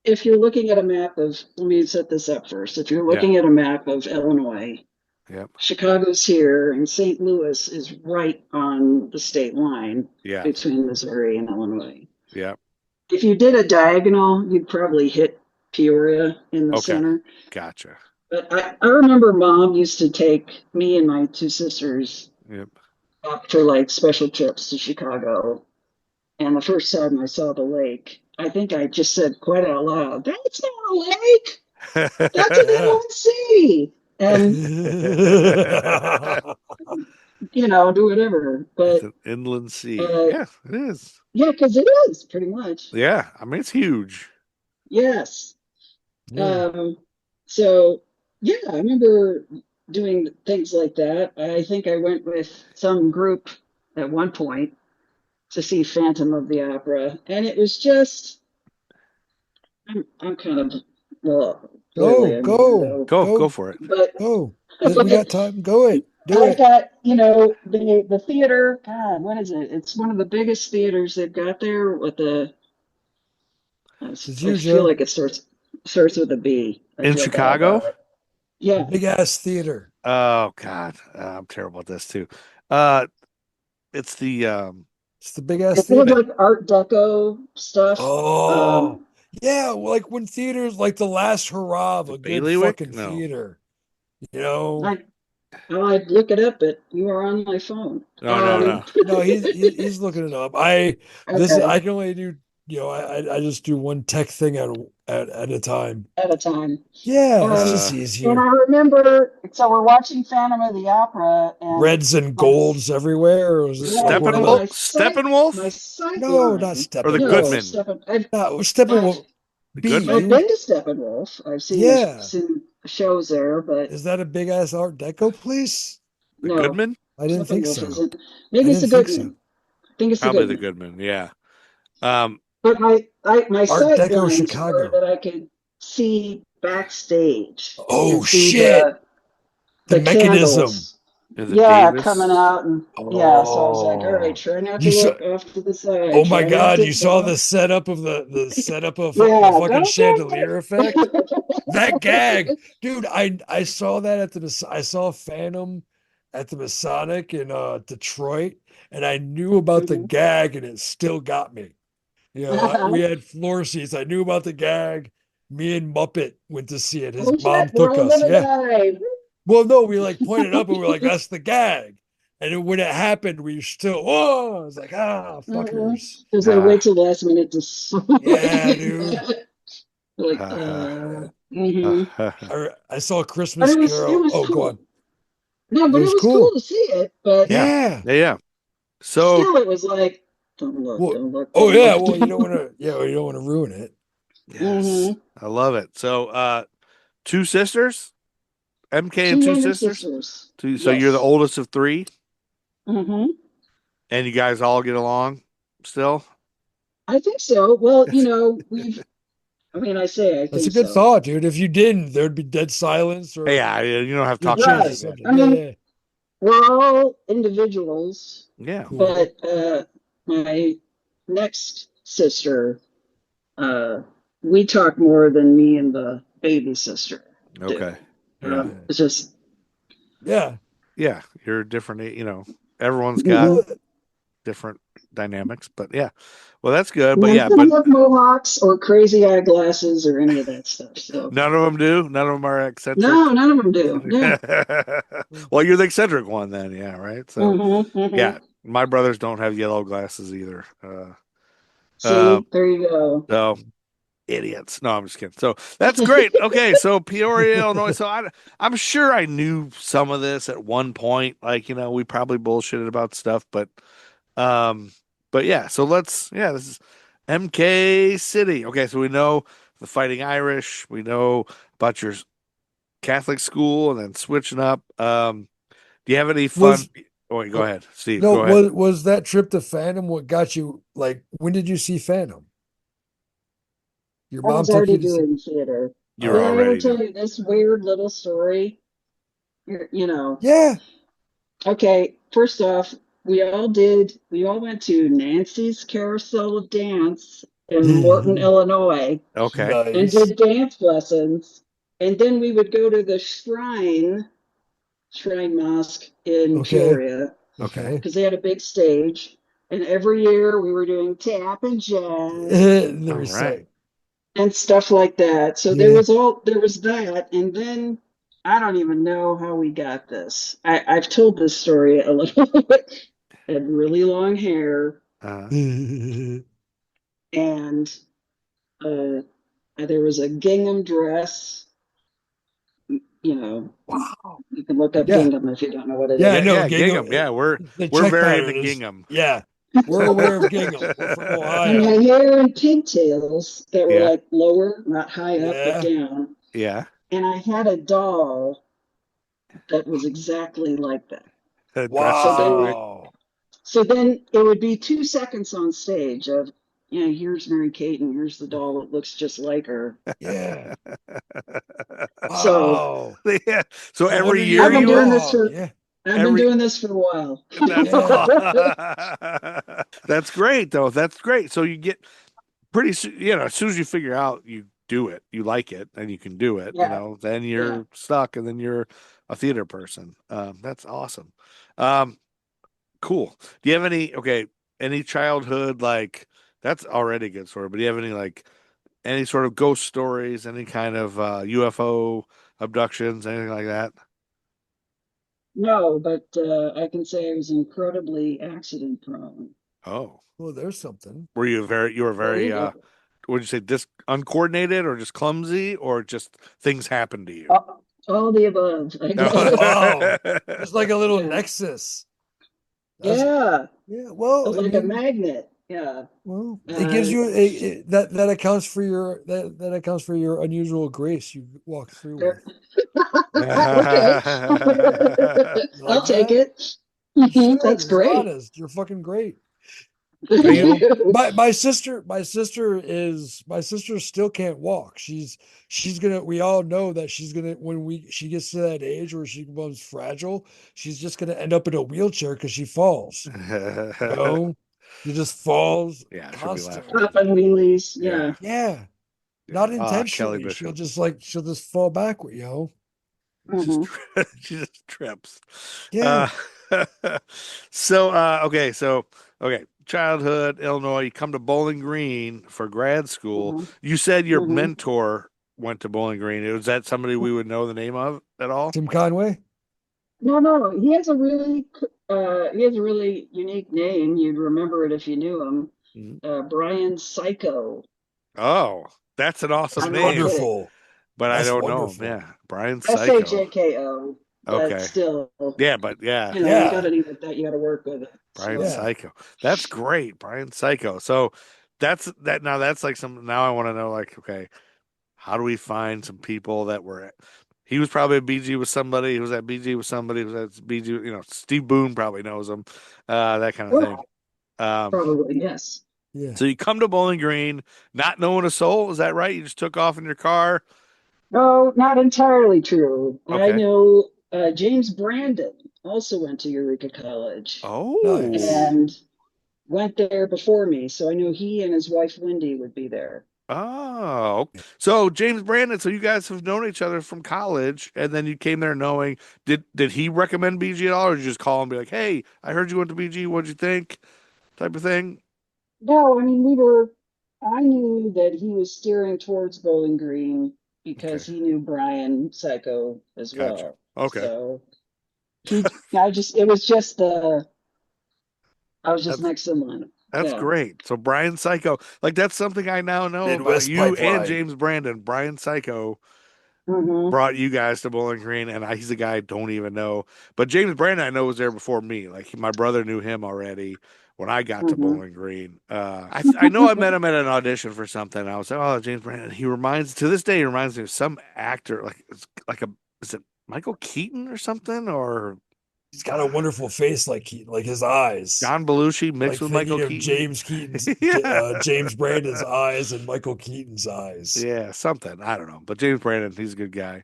if you're looking at a map of, let me set this up first. If you're Yeah. looking at a map of Illinois, Yep. Chicago's here, and St. Louis is right on the state line Yeah. between Missouri and Illinois. Yeah. If you did a diagonal, you'd probably hit Peoria in the Okay. center. Gotcha. But I remember mom used to take me and my two sisters Yep. up for like special trips to Chicago. And the first time I saw the lake, I think I just said quite out loud, "That's not a lake. That's an inland sea." And do whatever. It's But an inland sea. uh, Yeah, it is. yeah, because it is pretty much. Yeah, I mean it's huge. Yes. Yeah. Um, so yeah, I remember doing things like that. I think I went with some group at one point to see Phantom of the Opera, and it was just I'm kind of well, clearly Go, I'm a go, weirdo, Go go, for it. but go. We but got time. Go it. Do I it. got the theater. God, what is it? It's one of the biggest theaters they've got there with the. It's I you, feel Joe. like it starts with a B. I In feel bad Chicago? about it. The Yeah, big ass theater. Oh God, I'm terrible at this too. Uh, it's the It's the big ass it's full of theater. like Art Deco stuff. Oh, yeah. Like when theaters, like the last hurrah of the a good Bailiwick. fucking No, theater. You know, I I'd look it up, but you are on my phone. No, no, no. No, he's looking it up. Okay, I can only do, I just do one tech thing at a time. at a time. Yeah, it's Um, just and I easier. remember, so we're watching Phantom of the Opera, and Reds and my golds everywhere. Or was it like yeah, one of and the? my Steppenwolf sight No, not line. or the No, Steppenwolf. Goodman? Stephen. No, I've Steppenwolf. The B, Goodman? I've dude. been to Steppenwolf. I've Yeah. seen shows there, but Is that a big ass Art Deco place? The no, Goodman? I didn't think Steppenwolf so. isn't. I Maybe it's didn't a think good so. one. I think it's a Probably good the one. Goodman. Yeah. Um, But my Art sight Deco lines were Chicago. that I could see backstage and Oh see shit! The the mechanism. candles. is it Yeah, coming Davis? out, and yeah. So I was like, all right, Oh, try not to you saw. look off to the side. Oh my Try not God! to, You saw the setup of the setup of the yeah, fucking don't chandelier effect. do That gag, it. dude. I saw that at I saw Phantom at the Masonic in Detroit, and I knew about the Mhm. gag, and it still got me. We had floor seats. I knew about the gag. Me and Muppet went to see it. His Oh mom shit, we're took all us. gonna Yeah. die. Well, no, we like pointed up and we're like, that's the gag. And then when it happened, we still, oh, I was like, ah, fuckers. Because they Uh, wait till the last minute to Yeah, dude. like, mhm. I saw But Christmas it Carol. was Oh, go on. cool. No, It but it was was cool cool. to see it. But yeah. Yeah. Yeah. Yeah. So, still, it was like, don't look, Well, don't look, oh don't yeah. look. Well, you don't want to. Yeah, well, you don't want to ruin it. yes, hmm I love it. So, two sisters, MK and Two two younger sisters. sisters. So you're the Yes. oldest of three, hmm and you guys all get along still? I think so. Well, That's I mean, I that's a think good so. thought, dude. If you didn't, there'd be dead silence, or Yeah, you don't have to we'd talk about change the Right. anything. subject. I Yeah, mean, yeah. we're all individuals, Yeah. Cool. but my next sister, uh, we talk more than me and the baby sister Okay. do. Yeah. It's just, Yeah. Yeah. You're different. Everyone's got mhm. Well, different dynamics, but yeah. Well, that's good. But None yeah, of them but have mohawks or crazy eyeglasses or any of that stuff. So none of them do. None of them are no, eccentric. none of them do. Yeah. Well, you're the eccentric one then. Yeah. Right. So, hmm yeah, my brothers don't have yellow glasses either. Uh, See, there you go. so idiots. No, I'm just kidding. So that's great. Okay, so Peoria, Illinois. So I'm sure I knew some of this at one point. Like, we probably bullshitted about stuff, um, but yeah. So this is MK City. Okay, so we know the Fighting Irish. We know about your Catholic school and then switching up. Do you have any fun? was Oh, wait, go oh, ahead, Steve. no, Go ahead. was that trip to Phantom what got you like when did you see Phantom? Your I mom was took already you to see doing theater. You're Did I ever already tell doing. you this weird little story? You know, Yeah. okay, first off, we all went to Nancy's Carousel of Dance in Morton, Illinois, Okay. and Nice. did dance lessons. And then we would go to the Shrine Mosque in Okay. Peoria, Okay. because they had a big stage. And every year we were doing tap and jazz The All right. recite. and stuff like that. So Yeah. there was that, and then I don't even know how we got this. I've told this story a little bit. Had really long hair, Uh, and uh, there was a gingham dress. You know, Wow. you can look up Yeah. gingham if you don't know what it Yeah, I yeah, is. know yeah, gingham. gingham. Yeah, we're The we're check very into pattern is gingham. yeah. We're aware of gingham. We're from And my Ohio. hair in pigtails that were Yeah, like lower, not high up, but Yeah. down. yeah. And I had a doll that was exactly like that. So Dresses that then way. Wow. So then it would be 2 seconds on stage of, here's Mary Kate and here's the doll that looks just like her. Yeah. So Wow. Yeah. So No every wonder you year I've were been you doing would this wrong. for Yeah. I've been every doing this for a while. that's Yeah. that's great though. That's great. So you get pretty as soon as you figure out you do it, you like it, and you can do it, Yeah, then yeah. you're stuck, and then you're a theater person. That's awesome. Um, cool. Do you have any childhood like that's already a good story, but do you have any sort of ghost stories, any kind of UFO abductions, anything like that? No, but I can say I was incredibly accident prone. Oh, Well, there's something. you were There very you go. would you say uncoordinated or just clumsy or just things happened to you? All the above, I Oh guess. wow. There's like a little Yeah. nexus. That's Yeah. yeah. Well, I Like a mean, magnet. Yeah. well, it gives Uh, you that accounts for your that accounts for your unusual grace you walk through there- with. okay. You I'll like take that? it. You should. That's It's great. honest. You're fucking great. Are You you know, my sister still can't walk. She's gonna. We all know that she's gonna when we she gets to that age where she becomes fragile. She's just gonna end up in a wheelchair because she falls. You know, she just falls Yeah, she'll be laughing at constantly. that. Popping wheelies. Yeah. Yeah. Yeah, Yeah. not Ah, Kelly intentionally. Bishop. She'll just fall backward. Hmm. She just trips. Yeah. Uh so okay, childhood, Illinois, you come to Bowling Green for grad school. Hmm. You said your Hmm. mentor went to Bowling Green. Was that somebody we would know the name of at all? Tim Conway. No, no, he has a really unique name. You'd remember it if you knew him. Mhm. Brian Psycho. Oh, that's an awesome I'm not name, kidding. Wonderful. but I That's don't know him. wonderful. Yeah, Brian Psycho. Psycho, but Okay. still, Yeah, but yeah, you got Yeah. a name like that, you got to work with it. Brian So, Yeah. Psycho. That's great, Brian Psycho. So that's like some now I want to know like okay, how do we find some people that were at, he was probably at BG with somebody, he was at BG with somebody, who was at BG, Steve Boone probably knows him, that kind of thing. well, Um, probably yes. Yeah. so you come to Bowling Green, not knowing a soul, is that right? You just took off in your car? No, not entirely true. I Okay. know James Brandon also went to Eureka College Nice. Oh. and went there before me, so I know he and his wife Wendy would be there. Oh, so James Brandon, so you guys have known each other from college, and then you came there knowing, did he recommend BG at all, or did you just call and be like, hey, I heard you went to BG, what'd you think? Type of thing? No, I mean, I knew that he was steering towards Bowling Green Okay, because he knew Brian Psycho as gotcha. well. Okay, So it was just I was just that's next in line. that's Yeah. great. So Brian Psycho, like that's something I now know about Midwest you and Pipeline. James Brandon. Brian Psycho Hmm. brought you guys to Bowling Green, and he's a guy I don't even know. But James Brandon, I know was there before me. Like my brother knew him already when I got to Hmm. Bowling Green. I know I met him at an audition for something. I was like, oh, James Brandon. He reminds to this day he reminds me of some actor. Like it's like a is it Michael Keaton or something or He's got a wonderful face, like his eyes. John Belushi mixed Like with Michael thinking of Keaton? uh, Yeah. James Brandon's eyes and Michael Keaton's eyes. Yeah, something. I don't know. But James Brandon, he's a good guy.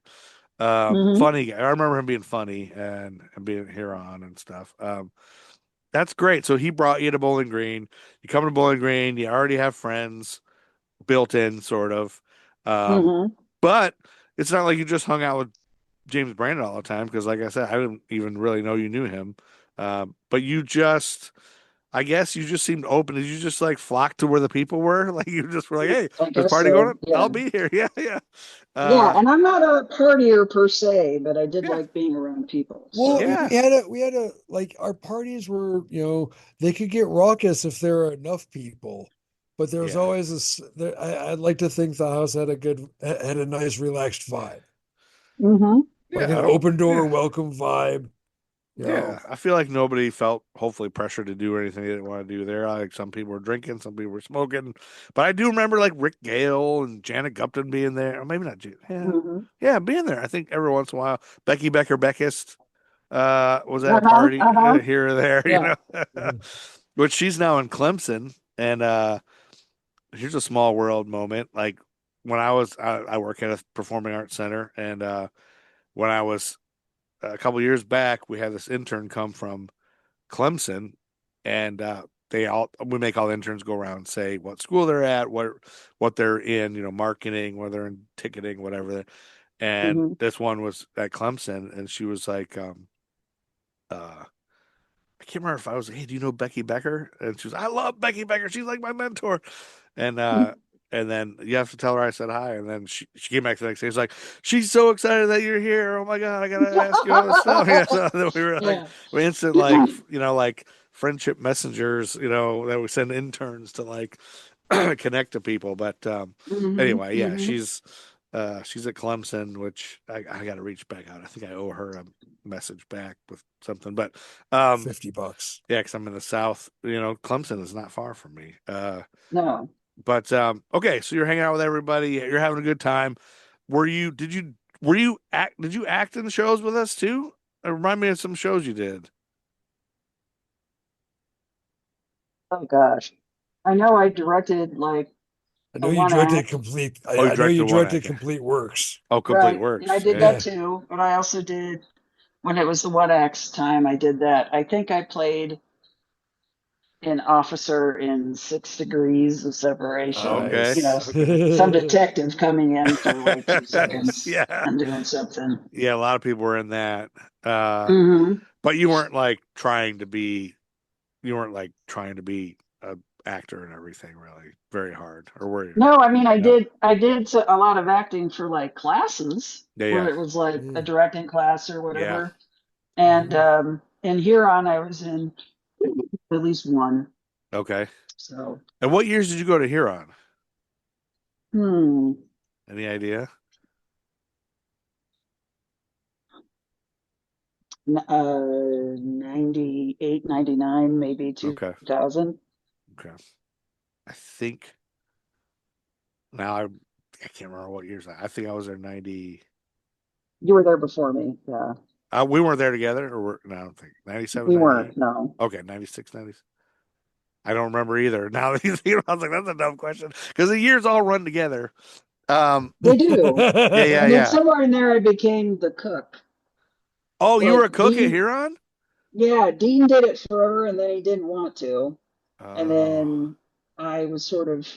Hmm. Funny guy. I remember him being funny and being Huron and stuff. That's great. So he brought you to Bowling Green. You come to Bowling Green, you already have friends built in, sort of. Um, Hmm. but it's not like you just hung out with James Brandon all the time, because like I said, I didn't even really know you knew him. But I guess you just seemed open. Did you just like flock to where the people were? Like you just were like, hey, I there's a guess party going so. on? Yeah. I'll be here. Yeah, yeah. Yeah, Uh, and I'm not a partier per se, but I did yeah, like being around people. Well, So, yeah, we had a like our parties were, they could get raucous if there are enough people, but there was yeah. always I'd like to think the house had a nice relaxed vibe, hmm. like Yeah, an I don't, open door yeah. welcome vibe. You Yeah, know, I feel like nobody felt hopefully pressured to do anything they didn't want to do there. Like some people were drinking, some people were smoking, but I do remember like Rick Gale and Janet Gupton being there, or maybe not. Yeah, Hmm. yeah, being there. I think every once in a while, Becky Becker Beckist was at a Uh-huh. party Uh-huh. here or there, Yeah. Mhm. which she's now in Clemson. And here's a small world moment. Like when I work at a performing arts center, and when I was a couple years back, we had this intern come from Clemson, and we make all the interns go around and say what school they're at, what they're in, marketing, whether they're in ticketing, whatever. And Hmm. this one was at Clemson, and she was like, I can't remember if I was, hey, do you know Becky Becker? And she was, I love Becky Becker. She's like my mentor. And And then you have to tell her I said hi. And then she came back the next day. It's like, she's so excited that you're here. Oh my God, I gotta ask you all this stuff. Yeah, so then we were like, Yeah. we instant like, like friendship messengers, that we send interns to like connect to people. But Hmm. anyway, yeah, Hmm. she's at Clemson, which I got to reach back out. I think I owe her a message back with something. But $50. yeah, because I'm in the South. Clemson is not far from me. No. But okay, so you're hanging out with everybody. You're having a good time. Did you act in the shows with us too? Remind me of some shows you did. Oh gosh. I know I directed like I a know you one directed act. complete. Oh, you I know you directed one directed act. Complete Works. Oh, Complete Right. And I Works. did Yeah. that too. But I also did, when it was the one acts time, I did that. I think I played an officer in 6 Degrees of Separation. Okay. Nice. Okay. Some detective coming in for like 2 seconds Yeah. and doing something. Yeah, a lot of people were in that. Hmm. But you weren't like trying to be a actor and everything really very hard, or were you? No, I mean I No. did. I did a lot of acting for like classes Yeah, where yeah. it was like a Yeah. directing class or Yeah. whatever. And Mhm. in Huron, I was in at least one. Okay. So, And what years did you go to Huron? hmm, Any idea? 98, 99, maybe Okay. 2000. Okay. I think now I can't remember what years. I think I was there 90. You were there before me. Yeah, We weren't there together, no, I don't think 97, we 98. weren't. No, Okay, 96, 90. I don't remember either. Now that you think about it, I was like, that's a dumb question because the years all run together. Um, they do. yeah, yeah, And then yeah. somewhere in there, I became the cook. Oh, you were a Like cook at Dean, Huron? yeah, Dean did it forever, and then he didn't want to, and Oh, then I was sort of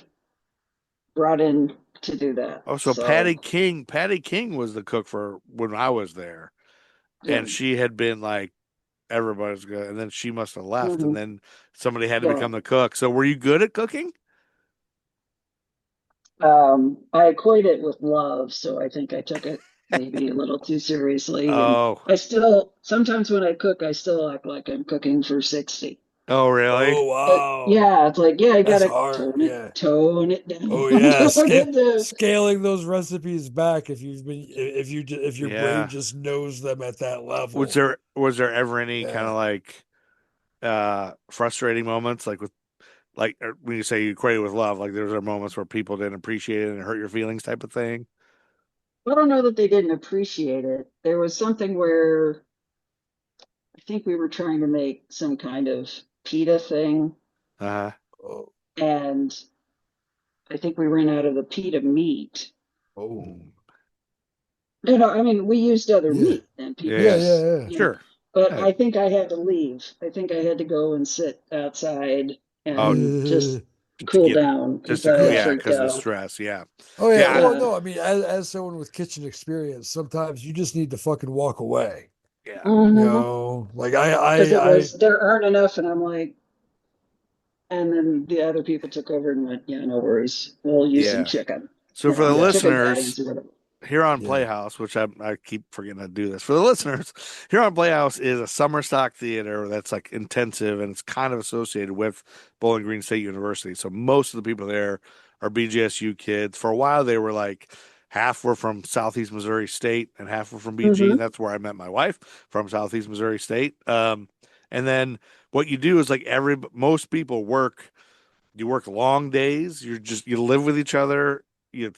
brought in to do that. oh, so So, Patty King was the cook for when I was there, yeah, and she had been like everybody's good, and then she must have left, and hmm, then somebody had to yeah. become the cook. So, were you good at cooking? I equate it with love, so I think I took it maybe a little too seriously. And Oh, I still, sometimes when I cook, I still act like I'm cooking for 60. oh, really? Oh But wow. yeah, it's like, yeah, you That's gotta hard. Yeah. tone it down. Oh Don't yeah. forget to, Scaling those recipes back if your brain Yeah. just knows them at that Was level. there ever any kind Yeah. of like frustrating moments like when you say you equate it with love, like there were moments where people didn't appreciate it and hurt your feelings type of thing? I don't know that they didn't appreciate it. There was something where I think we were trying to make some kind of pita thing, Uh-huh. Oh. and I think we ran out of the pita meat. Oh. No, I mean, we used other Yeah. meat than Yeah, Yeah, yeah. pitas, yeah, yeah. you know, Sure. but Yeah. I think I had to leave. I think I had to go and sit outside Oh, and just to cool get down just because to I cool, had yeah, freaked because of the out. stress. Yeah. Oh yeah. Yeah. Well, Yeah. no, I mean, as someone with kitchen experience, sometimes you just need to fucking walk away. Yeah. You Mm-hmm. know, like Because it was, there aren't enough. And I'm like, and then the other people took over and went, yeah, no worries. We'll use some Yeah. chicken, So for the yeah. chicken listeners, patties or whatever. Huron Yeah. Playhouse, which I keep forgetting to do this. For the listeners, Huron Playhouse is a summer stock theater that's like intensive and it's kind of associated with Bowling Green State University. So most of the people there are BGSU kids. For a while, they were like half were from Southeast Missouri State and half were from BG, and Mm-hmm. that's where I met my wife from Southeast Missouri State. And then what you do is like most people work. You work long days. You live with each other. You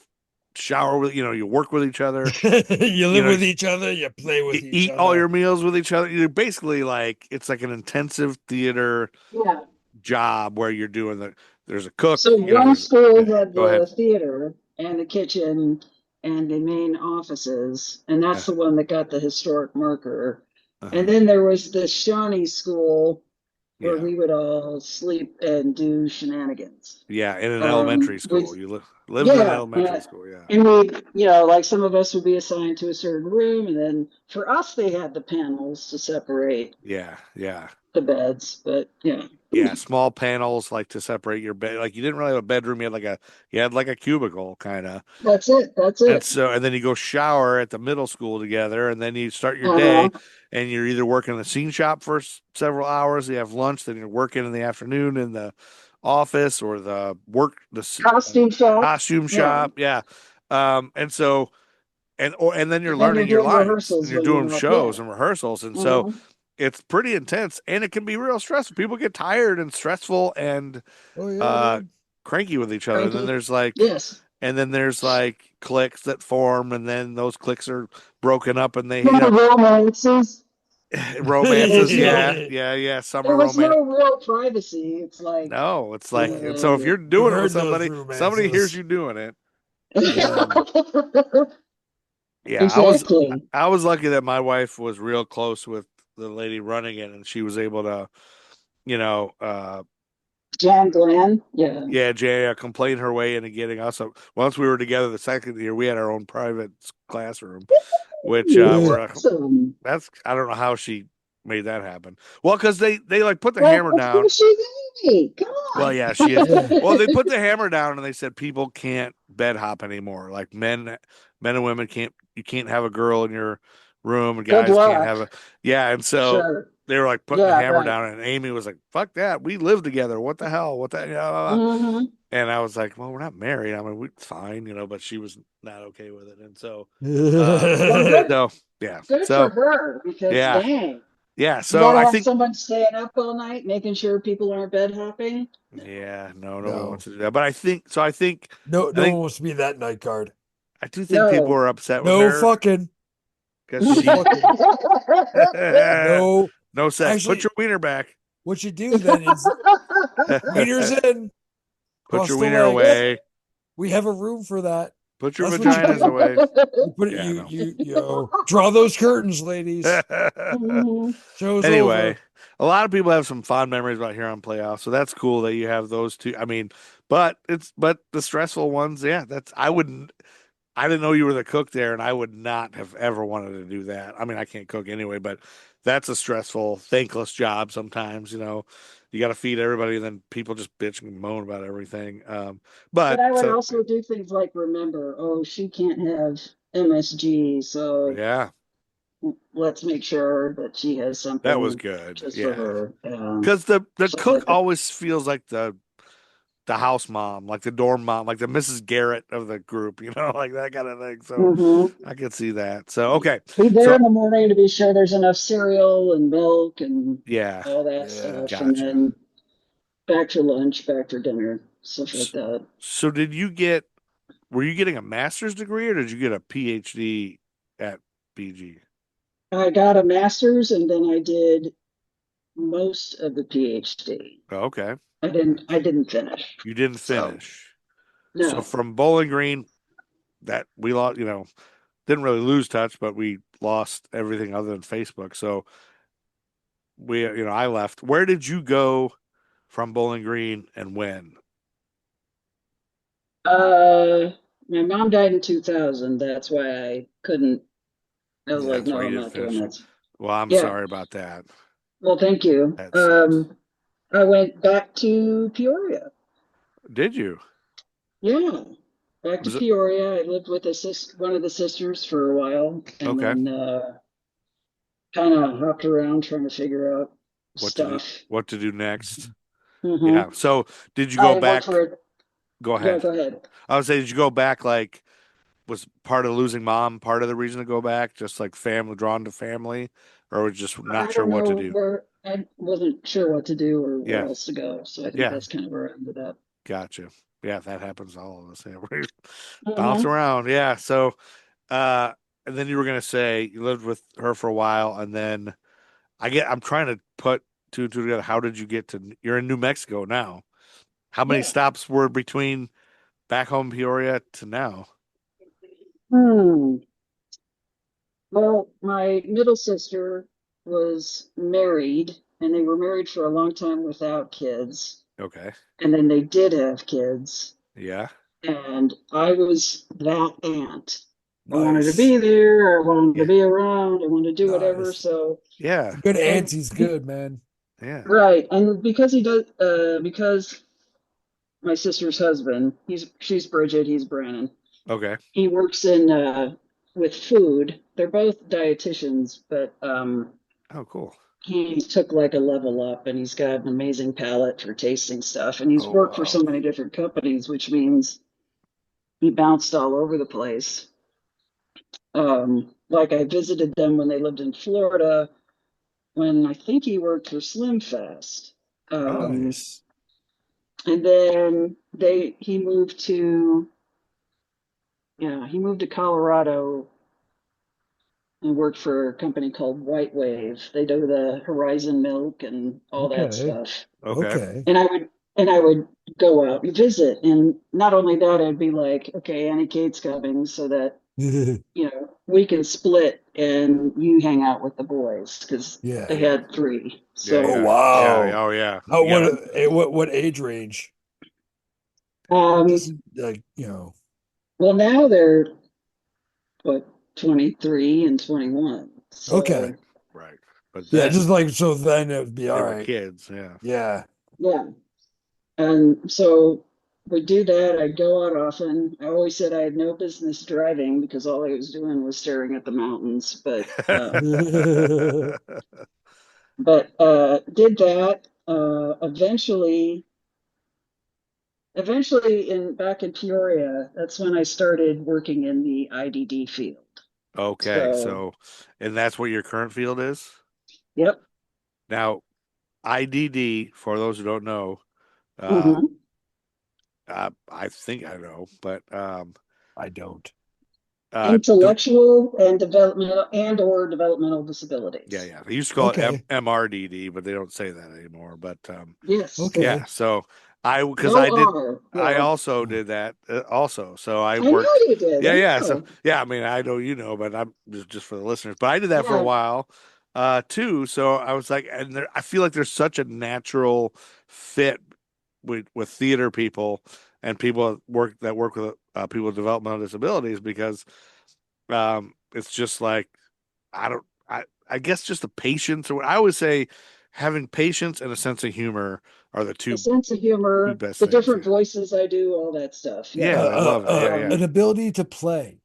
shower with you work with each other. You You live know, with each other, you play you with each eat all other. your meals with each other. You're basically like it's like an intensive theater Yeah. job where you're doing there's a cook, So one school yeah, had go ahead. the theater and the kitchen and the main offices, and Yeah. that's the one that got the historic marker. And Uh-huh. then there was the Shawnee school where Yeah. we would all sleep and do shenanigans. Yeah, in an elementary We, school. You lived in an yeah, elementary school, yeah. and we, like some of us would be assigned to a certain room, and then for us, they had the panels to separate Yeah, yeah. the beds. But yeah, Yeah, small panels like to separate your bed. Like you didn't really have a bedroom. You had like a cubicle kind of. That's it. That's And it. so, and then you go shower at the middle school together, and then you start your Uh-huh. day, and you're either working in the scene shop for several hours, you have lunch, then you're working in the afternoon in the office or Costume shop. costume Yeah. shop, yeah. And so, and then you're And then you're learning your doing lines, and rehearsals you're when doing you're up. Yeah. shows and rehearsals, and so Mm-hmm. it's pretty intense, and it can be real stressful. People get tired and stressful and Oh yeah, uh, dude. cranky with each other. Frankie. Yes. And then there's like cliques that form, and then those cliques are broken up, and they, No romances. There was romances. Yeah, no. yeah, yeah. There Summer was romance. no real privacy. It's like. No, it's like, and so if Uh, you're You doing it with heard those somebody hears romances. you doing it, and yeah, exactly. I was lucky that my wife was real close with the lady running it, and she was able to, you know, John Glenn. Yeah. yeah, Jay, complain her way into getting us up. Once we were together the second year, we had our own private classroom, which Ooh, Yeah. were awesome. that's I don't know how she made that happen. Well, because they like put the Well, hammer of down. course she's Amy. Come Well, on. yeah, she is. Yeah. Well, they put the hammer down and they said people can't bed hop anymore. Like men and women can't. You can't have a girl in your room, and Good guys can't luck. have a. Yeah, and so Sure. they were like putting the Yeah, hammer right. down, and Amy was like, "Fuck that, we live together. What the hell? What the?" Hmm. And I was like, "Well, we're not married. I mean, it's fine, But she was not okay with it, and so, Well, good, so yeah, good for her because yeah, dang, yeah. you So got to I have think. someone staying up all night, making sure people aren't bed hopping. No. Yeah, no, nobody wants No. to do that. But I think so. No, I no one think, wants to be that night guard. I do think people No. are upset with No her fucking. because No she, fucking. No. no sex. Put Actually, your wiener back. what you do then is wieners in, Put cross your the wiener legs. away. We have a room for that. Put your That's what you vaginas do. away. You put it. Yeah, no. Draw those curtains, ladies. Mhm. Show's Anyway, over. a lot of people have some fond memories about Huron Playhouse, so that's cool that you have those two. I mean, but the stressful ones, yeah, that's I wouldn't. I didn't know you were the cook there, and I would not have ever wanted to do that. I mean, I can't cook anyway, but that's a stressful, thankless job sometimes. You got to feed everybody, and then people just bitch and moan about everything. But But I would so also do things like remember, oh, she can't have MSG, so yeah, let's make sure that she has that was something good. just for Yeah, her. because the Stuff cook like that. always feels like the house mom, like the dorm mom, like the Mrs. Garrett of the group, like that kind of thing. So Hmm. I could see that. So okay, Be there so in the morning to be sure there's enough cereal and milk and yeah, all that Yeah. stuff, and gotcha. then back to lunch, back to dinner, stuff like S- that. So were you getting a master's degree or did you get a PhD at BG? I got a master's and then I did most of the PhD. Oh, okay. I didn't finish. You didn't So finish. So no. from Bowling Green, that we lost, didn't really lose touch, but we lost everything other than Facebook. So I left. Where did you go from Bowling Green and when? Uh my mom died in 2000. That's why I couldn't. I was Yeah, like, that's no, why you I'm didn't not doing finish it. that. Well, I'm Yeah. sorry about that. Well, thank you. That sucks. I went back to Peoria. Did you? Yeah. Back to Was it Peoria. I lived with one of the sisters for a while and okay? then kind of hopped around trying to figure out What to do? stuff. What to do next? Hmm. Yeah. So did you go I worked back? for, Go yeah, ahead. go ahead. I would say, did you go back like was part of losing mom part of the reason to go back? Just like family drawn to family, or was just not I sure don't what to know do? where, I wasn't sure what to do or where Yeah, else to go. So I think yeah, that's kind of where I ended up. gotcha. Yeah, that happens to all of us. Yeah, we bounce Hmm. around. Yeah. So, uh, and then you were gonna say you lived with her for a while, and then I'm trying to put two and two together. How did you get to? You're in New Mexico now. How many Yeah. stops were between back home Peoria to now? Hmm. Well, my middle sister was married, and they were married for a long time without kids. Okay. And then they did have kids. Yeah. And I was that aunt. I wanted to Nice. be there. I wanted to Yeah. be around. I wanted to do whatever. Nice. So, Yeah. Good and auntie's good, man. Yeah. Right. And because he does, because my sister's husband, she's Bridget, he's Brandon. Okay. He works in with food. They're both dietitians, but Oh, cool. he took like a level up and he's got an amazing palate for tasting stuff. And he's Oh, worked for wow. so many different companies, which means he bounced all over the place. Like I visited them when they lived in Florida when I think he worked for Slim Fast. Um, Nice. and then he moved to Colorado and worked for a company called White Wave. They do the Horizon Milk and all that Okay. stuff. Okay. Okay. And I would go out and visit. And not only that, I'd be like, okay, Annie Kate's coming so that, we can split and you hang out with the boys because they Yeah. Yeah. had three. Yeah. Oh So, Yeah. wow. Yeah. Oh, yeah. How You got it. what age range? um, Just like, well, now they're what, 23 and 21. okay. So, Right. Right. But Yeah, then just like so then it would be they all were right. kids. Yeah. Yeah. yeah. And so we do that. I go out often. I always said I had no business driving because all I was doing was staring at the mountains. But did that. Eventually in back in Peoria, that's when I started working in the IDD field. Okay. So, So, and that's what your current field is? yep. Now, IDD, for those who don't know, uh, Hmm. I think I know, but I don't. de- Intellectual and developmental yeah, disabilities. yeah. They used to call it Okay. MRDD, but they don't say that anymore. But Yes. yeah, Okay. so because No I did, R. I Yeah. also did that also. So I I know worked. you did. Yeah, I yeah. So know. yeah, I mean, I know you know, but I'm just for the listeners. But I did that for a Yeah. while, too. So I was like, and I feel like there's such a natural fit with theater people and people that work with people with developmental disabilities because it's just like I don't I guess just the patience or I always say having patience and a sense of humor are the A two sense of two humor, best the things. different Yeah. voices I do, all that stuff. Yeah, Yeah. I love it. Yeah, yeah. Um, An ability to play.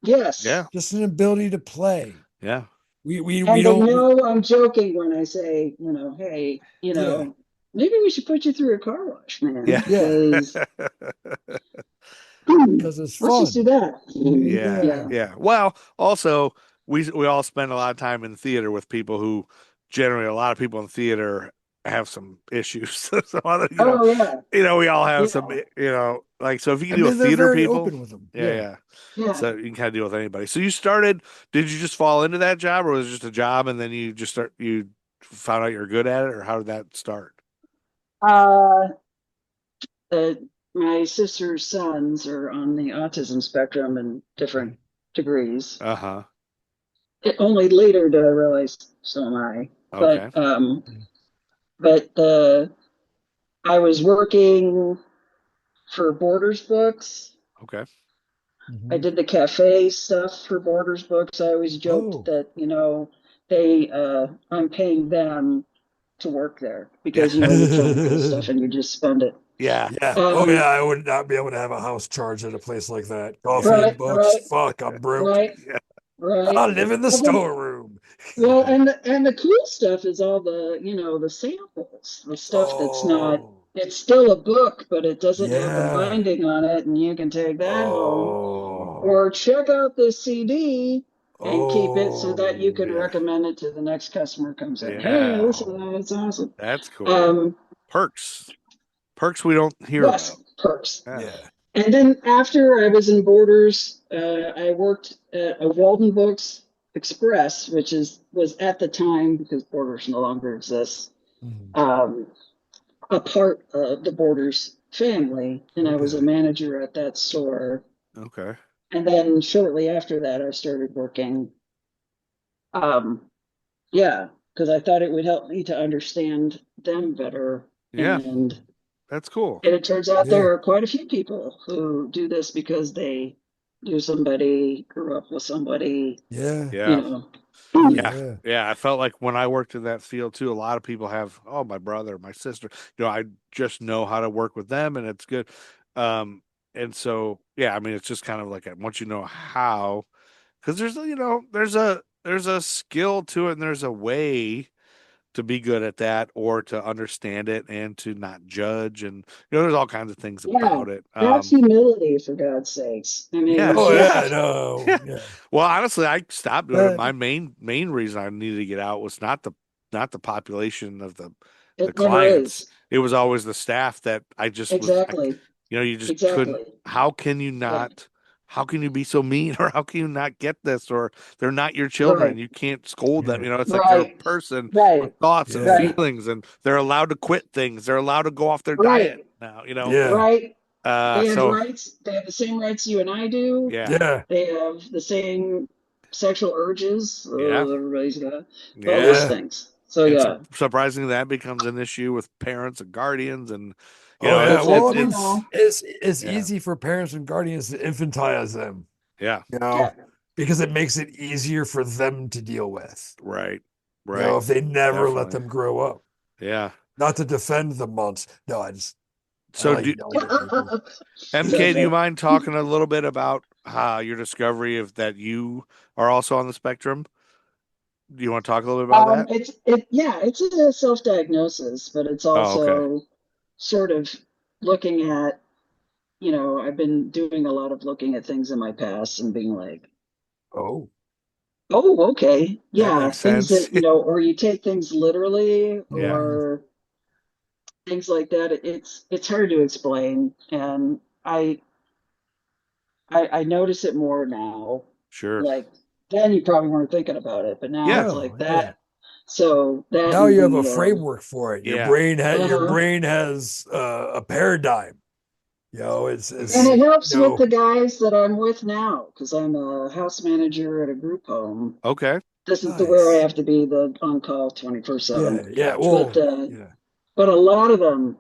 Yeah. yes. Just an ability to play. Yeah. We And they don't know I'm joking when I say, hey, yeah. maybe we should put you through a car wash, Yeah. man, Yeah. because Because it's let's just do fun. that. Yeah. Yeah. Yeah. Yeah. Well, also we all spend a lot of time in theater with people who generally a lot of people in theater have some issues. So Oh, yeah. we all have some, Yeah. like so if you can I deal with mean, they're theater very people, open with them. yeah, Yeah. yeah. Yeah. So you can kind of deal with anybody. So did you just fall into that job or was it just a job and then you found out you're good at it or how did that start? Uh, uh, my sister's sons are on the autism spectrum in different degrees. Uh-huh. Only later did I realize so am I. But Okay. um, but I was working for Borders Books. Okay. I Mhm. did the cafe stuff for Borders Books. I always joked Oh, that, I'm paying them to work there Yeah. because, you find cool stuff and you just spend it. Yeah. yeah. Oh, yeah. Um, I would not be able to have a house charge at a place like that. Yeah. Coffee and right, books. right, Fuck, I'm broke. right, Yeah. right. I live in the Well, the, storeroom. well, and the cool stuff is all the samples, the stuff that's not. Oh, It's still a book, but it doesn't have a yeah. binding on it, and you can take that home. Oh, Or check out this CD and keep it so that you can oh, Yeah. recommend it to the next customer comes in. Hey, Yeah. listen to oh. that, it's awesome. That's cool. Um, Perks. Perks we don't hear about. yes, perks. Yeah. Yeah. And then after I was in Borders, I worked at a Walden Books Express, which was at the time, because Borders no longer exists, Mhm. um, a part of the Borders family, and I was a Okay. manager at that store. Okay. And then shortly after that, I started working. Um, yeah, because I thought it would help me to understand them better. Yeah. And That's cool. it turns out Yeah. there are quite a few people who do this because they knew somebody, grew up with somebody, Yeah. you Yeah. know. Yeah. Yeah. Yeah. I felt like when I worked in that field too, a lot of people have, oh, my brother, my sister, I just know how to work with them and it's good. Um, and so, yeah, I mean, it's just kind of like once you know how, because there's a skill to it and there's a way to be good at that or to understand it and to not judge. And, there's all kinds of things Yeah, about it. that's humility for God's sakes. I mean, Yeah. Oh yeah, just no, Yeah. yeah. Well, honestly, I stopped doing it. That My main reason I needed to get out was not the population of the it never clients. is. It was always the staff that I just was Exactly. you just couldn't. Exactly. How can you Yeah. not? How can you be so mean, or how can you not get this, or they're not your children? Right. You can't scold them. yeah, It's like they're a Right. person with Right. thoughts and yeah, Right. feelings, and they're allowed to quit things. They're allowed to go off their diet Right. now. yeah, Right. They have So rights. They have the same rights you and I do. yeah, yeah, They have the same sexual urges. yeah, Everybody's got all those yeah. yeah. things. So And yeah. surprisingly, that becomes an issue with parents and guardians, and Oh yeah. It's Well, like, I mean, no. it's yeah, easy for parents and guardians to infantilize them, yeah, Yeah. because it makes it easier for them to deal with. right, right, If they never let definitely, them grow up. yeah. Not to defend the months. No, I So, like yelling at people. MK, do you mind talking a little bit about your discovery of that you are also on the spectrum? Do you want to talk a little bit about that? it's a self-diagnosis, but it's Oh, okay. also sort of looking at, I've been doing a lot of looking at things in my past and being like, Oh, oh, okay, That yeah, makes things sense. that, or you take things literally Yeah, or things like that. It's hard to explain, and I notice it more now. sure. Like then you probably weren't thinking about it, but now Yeah, it's no, like yeah. that. So that Now and you have a the framework for it. Your yeah. brain your uh-huh. brain has a paradigm. And Hmm. It's it helps with the guys that I'm with now because I'm a house manager at a group home. Okay. This is the where I nice. have to be the on call 24/7. Yeah, yeah. Gotcha. But Well, uh, yeah, but a lot of them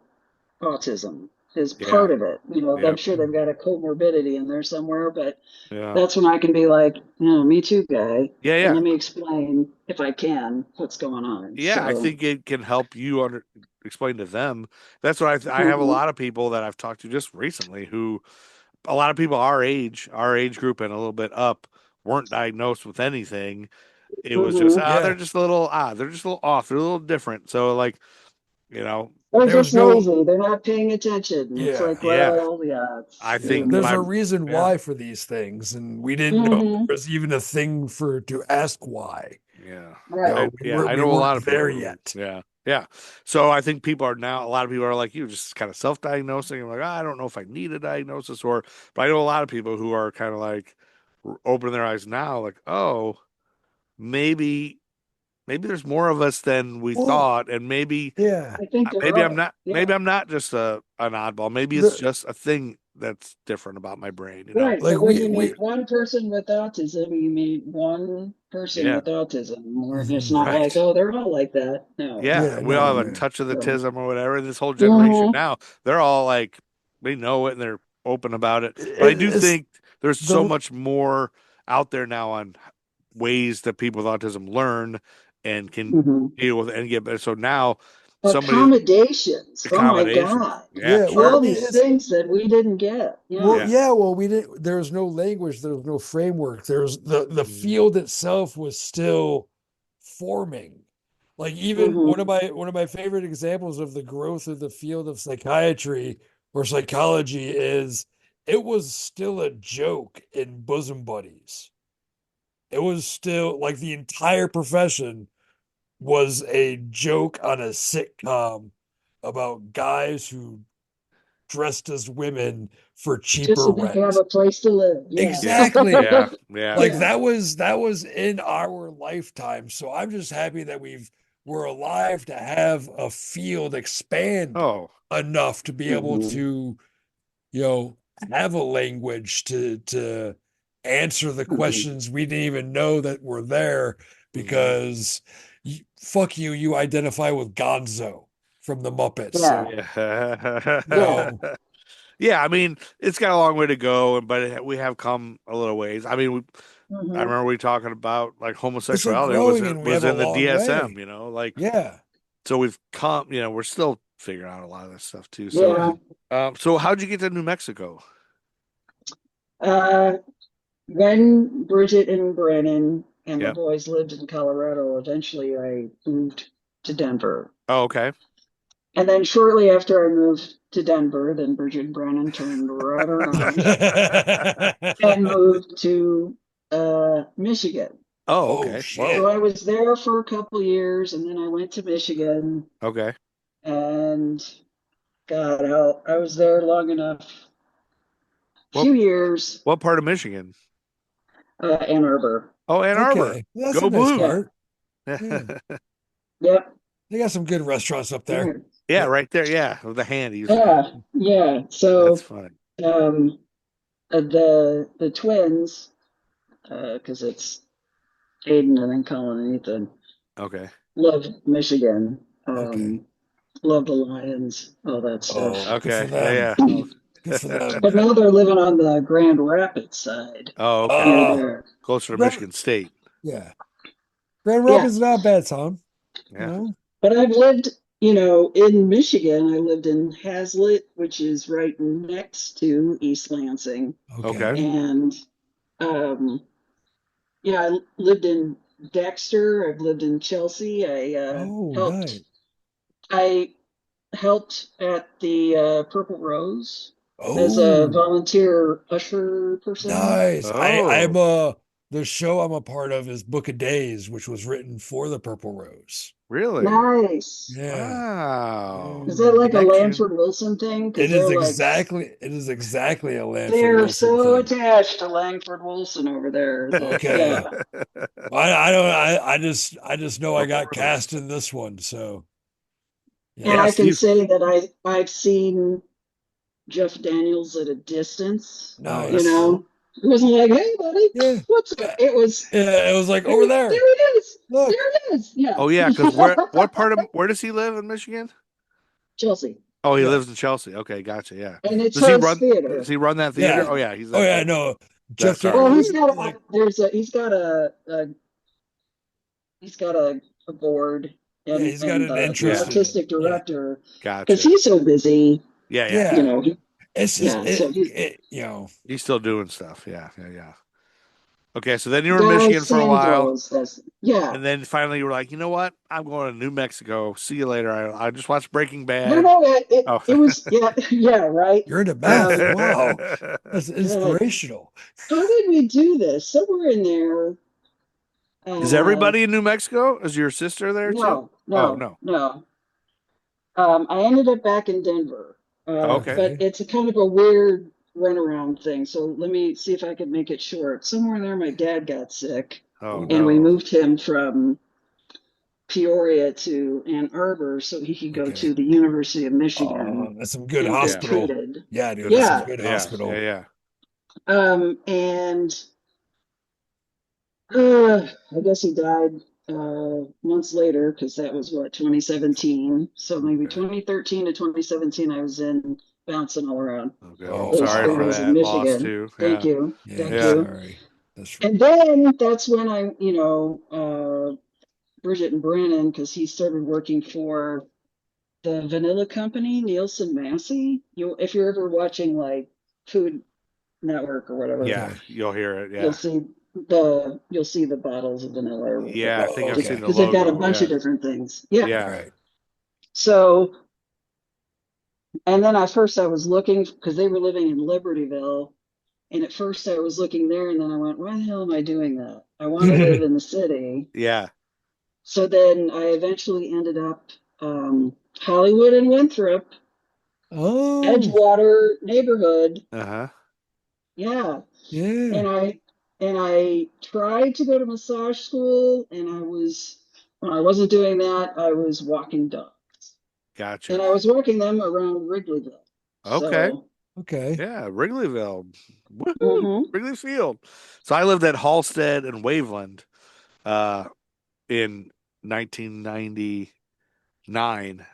autism is Yeah. part of it. I'm Yep. sure they've got a comorbidity in there somewhere, but Yeah. that's when I can be like, me too, guy. Yeah. And Yeah. let me explain, if I can, what's going on. Yeah. I So, think it can help you explain to them. That's what I have a mhm, lot of people that I've talked to just recently who a lot of people our age group and a little bit up weren't diagnosed with anything. It was just mhm. yeah. they're just a little off, they're a little different. So like, you know, They're There's just no lazy. They're not paying attention. It's yeah. like, yeah, well, yeah, I it's, think There's my a reason yeah, why for these things, and we didn't know there mhm, was even a thing for to ask why. yeah. right. I We know a weren't lot of there people who yet. yeah. Yeah. So I think people are now a lot of people are like you, just kind of self-diagnosing. I'm like, I don't know if I need a diagnosis but I know a lot of people who are kind of like opening their eyes now, like, oh, maybe maybe there's more of us than we Well, thought, and yeah. I think there maybe are. maybe Yeah, I'm not just an oddball. Maybe it's The just a thing that's different about my brain. right. So like when you we meet one person with autism, you meet one person Yeah, with autism. Or it's not like, right. oh, they're all like that. No. Yeah, yeah, we all no, have a yeah. touch of the So, tism or whatever. This whole generation mhm, now, they're all like they know it and they're open about it. But I do It's think there's so the much more out there now on ways that people with autism learn and can mhm. deal with it and get better. So now somebody Accommodations. Oh my accommodations. God. Yeah, yeah, well, I sure. All mean these things that we didn't get. well, Yeah. Yeah. yeah, well, we didn't there was no language, there was no framework. There's the Mhm. field itself was still forming. Like even Hmm. one of my favorite examples of the growth of the field of psychiatry or psychology is it was still a joke in bosom buddies. It was still like the entire profession was a joke on a sitcom about guys who dressed as women for Just cheaper so they can have rent. a place to live. Yeah. Yeah. Exactly. Yeah. Yeah. Like Yeah. that was in our lifetime. So I'm just happy that we're alive to have a field expand Oh. enough to be able Hmm. to, you know, have a language to answer the Hmm. questions we didn't even know that were there Mhm. because fuck you, you identify with Gonzo from the Muppets. Yeah. So, you Yeah. Yeah. know, Yeah, I mean, it's got a long way to go, but we have come a little ways. I mean, I remember we talking about like It's like homosexuality growing, and we was have a in the long DSM, way. like Yeah. so we've come, we're still figuring out a lot of this stuff too. So, Yeah. so how'd you get to New Mexico? Uh, when Bridget and Brennan and the Yep. boys lived in Colorado, eventually I moved to Denver. Oh, okay. And then shortly after I moved to Denver, then Bridget and Brennan turned right around and moved to Michigan. Oh, Oh okay. Whoa. So shit. I was there for a couple years, and then I went to Michigan, Okay. and God, I was there long enough, What few years, what part of Michigan? Ann Arbor. Oh, Ann Arbor. Okay. Well, that's a Go nice Blue. Yeah. part. Yeah. Yep. They got some good restaurants up there. Yeah. Yeah, right there. Yeah, with the handies. Yeah. Yeah. That's So funny. um, the twins, because it's Aiden and then Colin and Ethan, Okay. love Michigan. Okay. Love the Lions, all that stuff. Oh, good for Okay. them. Yeah. Yeah. Good for them. But now they're living on the Grand Rapids side Oh, okay. near Oh, there. Closer to Rep- Michigan State. yeah. Grand Yeah. Rapids is not a bad town. You Yeah. know? But I've lived, in Michigan. I lived in Hazlitt, which is right next to East Lansing. Okay. Okay. And um, yeah, I lived in Dexter. I've lived in Chelsea. Oh, nice. I helped at the Purple Rose as a Oh, volunteer usher person. nice. I'm Oh, the show I'm a part of is Book of Days, which was written for the Purple Rose. really? Nice. Yeah. Wow. Is that Yeah. like a Connection. Lanford Wilson thing? Because It is exactly a Lanford they're Wilson so thing. attached to Langford Wilson over there that Okay. yeah. I don't I just know I Purple got Rose. cast in this one, so And yeah. I Yes, can you. say that I've seen Jeff Daniels at a distance. Oh, that's Nice. cool. It wasn't like, hey buddy, Yeah. what's up? It was Yeah, it was like there, over there there. it is. Look. There it is. Yeah. Oh yeah, because where does he live in Michigan? Chelsea. Oh, he Yeah. lives in Chelsea. Okay, gotcha. Yeah. And it Does he charts run? Does theater. he run that theater? Yeah. Oh yeah, he's Oh that yeah, theater. no. That Jeff sorry. Well, like he's got a board yeah, and he's got and an the Yeah, interest in it. artistic Yeah. director because gotcha. he's so busy. Yeah, yeah. You Yeah. know, It's just yeah. So he's He's still doing stuff. Yeah, yeah, yeah. Okay, so then you were in Guy Michigan for a while, Santos. That's yeah. and then finally you were like, you know what? I'm going to New Mexico. See you later. I just watched Breaking No, Bad. no, Oh. it was yeah, yeah, right. you're into meth. Um, Wow. That's God, inspirational. how did we do this? Somewhere in there. Is Uh, everybody in New Mexico? Is your sister there too? no, Oh no, no. no. I ended up back in Denver, Okay. but Okay. it's a kind of a weird runaround thing. So let me see if I can make it short. Somewhere in there, my dad got sick, Oh and we no. moved him from Peoria to Ann Arbor so he could go Okay. to the University of Oh, Michigan that's some good and get Yeah. hospital. treated. Yeah, dude, that's some Yeah. good Yeah. Yeah. hospital. Yeah. And I guess he died months later because that was what 2017. So maybe Okay. 2013 to 2017, I was in bouncing all around Okay. Well, I'm Oh those sorry for wow. areas in that loss Michigan. too. Thank Yeah. you, Yeah, thank I'm Yeah. you. sorry. That's And then that's when Bridget and Brennan, because he started working for the Vanilla Company, Nielsen Massey. If you're ever watching like Food Network or whatever, Yeah. okay. You'll hear it. you'll Yeah. see you'll see the bottles of vanilla or Yeah. I think Oh, I've just seen okay. the because they've got a logo. bunch of Yeah. different things. Yeah. Yeah. Right. So, and then at first I was looking because they were living in Libertyville. And at first I was looking there and then I went, why the hell am I doing that? I want to live in the city. Yeah. So then I eventually ended up Hollywood and Winthrop, Oh, Edgewater neighborhood. Uh-huh. Yeah. yeah. And I tried to go to massage school and when I wasn't doing that, I was walking dogs. And Gotcha. I was walking them around Wrigleyville. Okay. So, Okay. Yeah. Wrigleyville. Woohoo. mhm. Wrigley Field. So I lived at Halstead and Waveland uh in 1999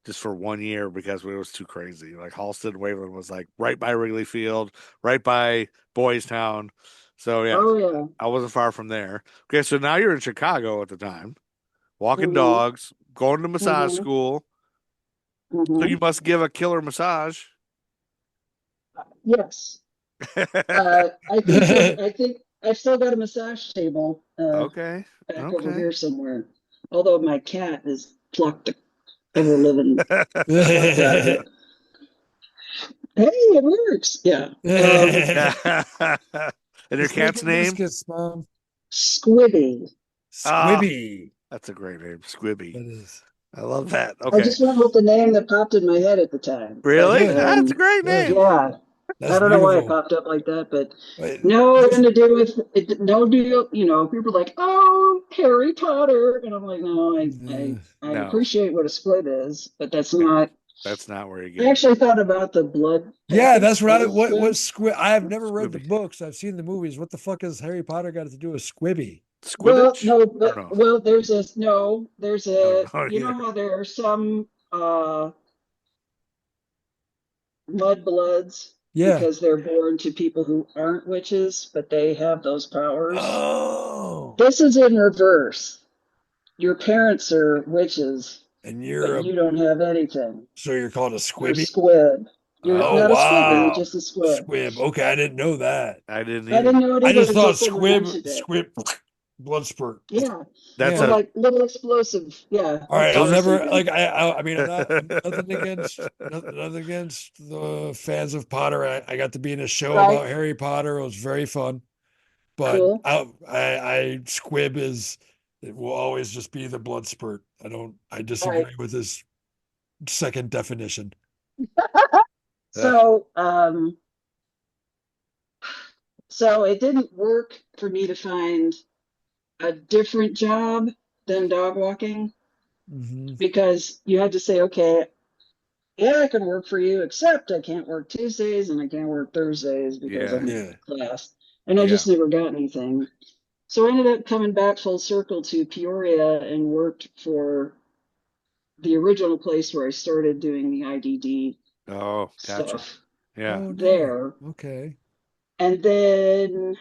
just for 1 year because it was too crazy. Like Halstead and Waveland was like right by Wrigley Field, right by Boys Town. So yeah, Oh yeah. I wasn't far from there. Okay, so now you're in Chicago at the time, walking Mm-hmm. dogs, going to massage Mm-hmm. school. So Mm-hmm. you must give a killer massage. Yes. I think I've still got a massage table Okay. back over Okay. here somewhere. Although my cat has plucked the ever living fuck out of it. Hey, it works. Yeah. And your Just cat's making name? biscuits, Mom. Squibby. Ah, Squibby. that's a great name, Squibby. That is. I love that. I Okay. just went with the name that popped in my head at the time. But Really? Good. That's a great Good. name. yeah, That's I don't know why it beautiful. popped up like that, but Wait, no, just nothing to do with it. No deal. You know, people are like, "Oh, Harry Potter," and I'm like, "No, I No, appreciate what a squib is, but that's no, not." that's not where you I get it. actually thought about the blood yeah, packets that's what of I a what squib. squib. I have never read the Squibby. books. I've seen the movies. What the fuck has Harry Potter got to do with Squibby? Well, Squibbage? no, I don't but know. well, there's a no, there's I don't a know you know either. how there are some mudbloods Yeah. because they're born to people who aren't witches, but they have those powers. Oh. This is in reverse. Your parents are witches, And but you're a you don't have anything. so you're called a You're a Squibby? squib. You're Oh not a squibby, wow. just a squib. Squib. Okay, I didn't know that. I didn't I either. didn't know it I either just until thought someone squib mentioned it. squib blood spurt. Yeah, That's Yeah. or a like little explosive. Yeah, All right, that's what I'll I was never thinking. like I mean I'm nothing against the fans of Potter. I got to be in a show Right, about Harry Potter. It was very fun. But cool. I squib is it will always just be the blood spurt. I All right. disagree with his second definition. uh, So, so it didn't work for me to find a different job than dog walking Hmm. because you had to say, okay, yeah, I can work for you, except I can't work Tuesdays and I can't work Thursdays because yeah, I'm in Yeah. class. And I yeah. just never got anything. So I ended up coming back full circle to Peoria and worked for the original place where I started doing the IDD Oh, gotcha. stuff Yeah. Oh no. there. Okay. And then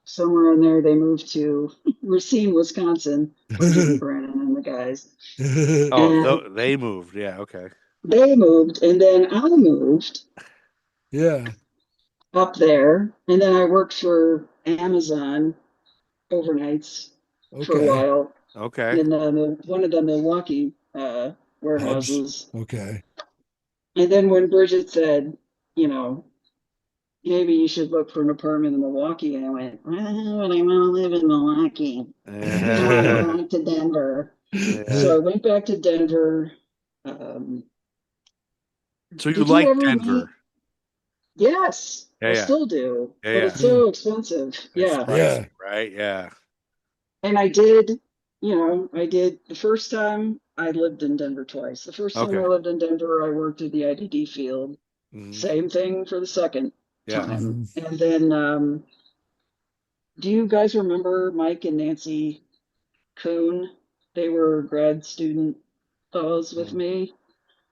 somewhere in there, they moved to Racine, Wisconsin, Bridget and Brandon and the guys. Oh, And they moved. Yeah. Okay. they moved, and then I moved Yeah. up there, and then I worked for Amazon overnights for a Okay. while Okay. in one of the Milwaukee Hubs. warehouses. Okay. And then when Bridget said, you know, maybe you should look for an apartment in Milwaukee, I went, well, but I want to live in Milwaukee. I want to go back to Denver. Yeah. So I went back to Denver. Um, So you did you like ever meet? Denver? Yes, Yeah. I Yeah. still do, Yeah. but Yeah. it's Yeah. so expensive. It's Yeah. pricey, Yeah. right? Yeah. And I did, I did the first time I lived in Denver twice. The first time I Okay. lived in Denver, I worked at the IDD field. Hmm. Same thing for the second Yeah. time. Hmm. And then, do you guys remember Mike and Nancy Kuhn? They were grad student fellows with Mm. me.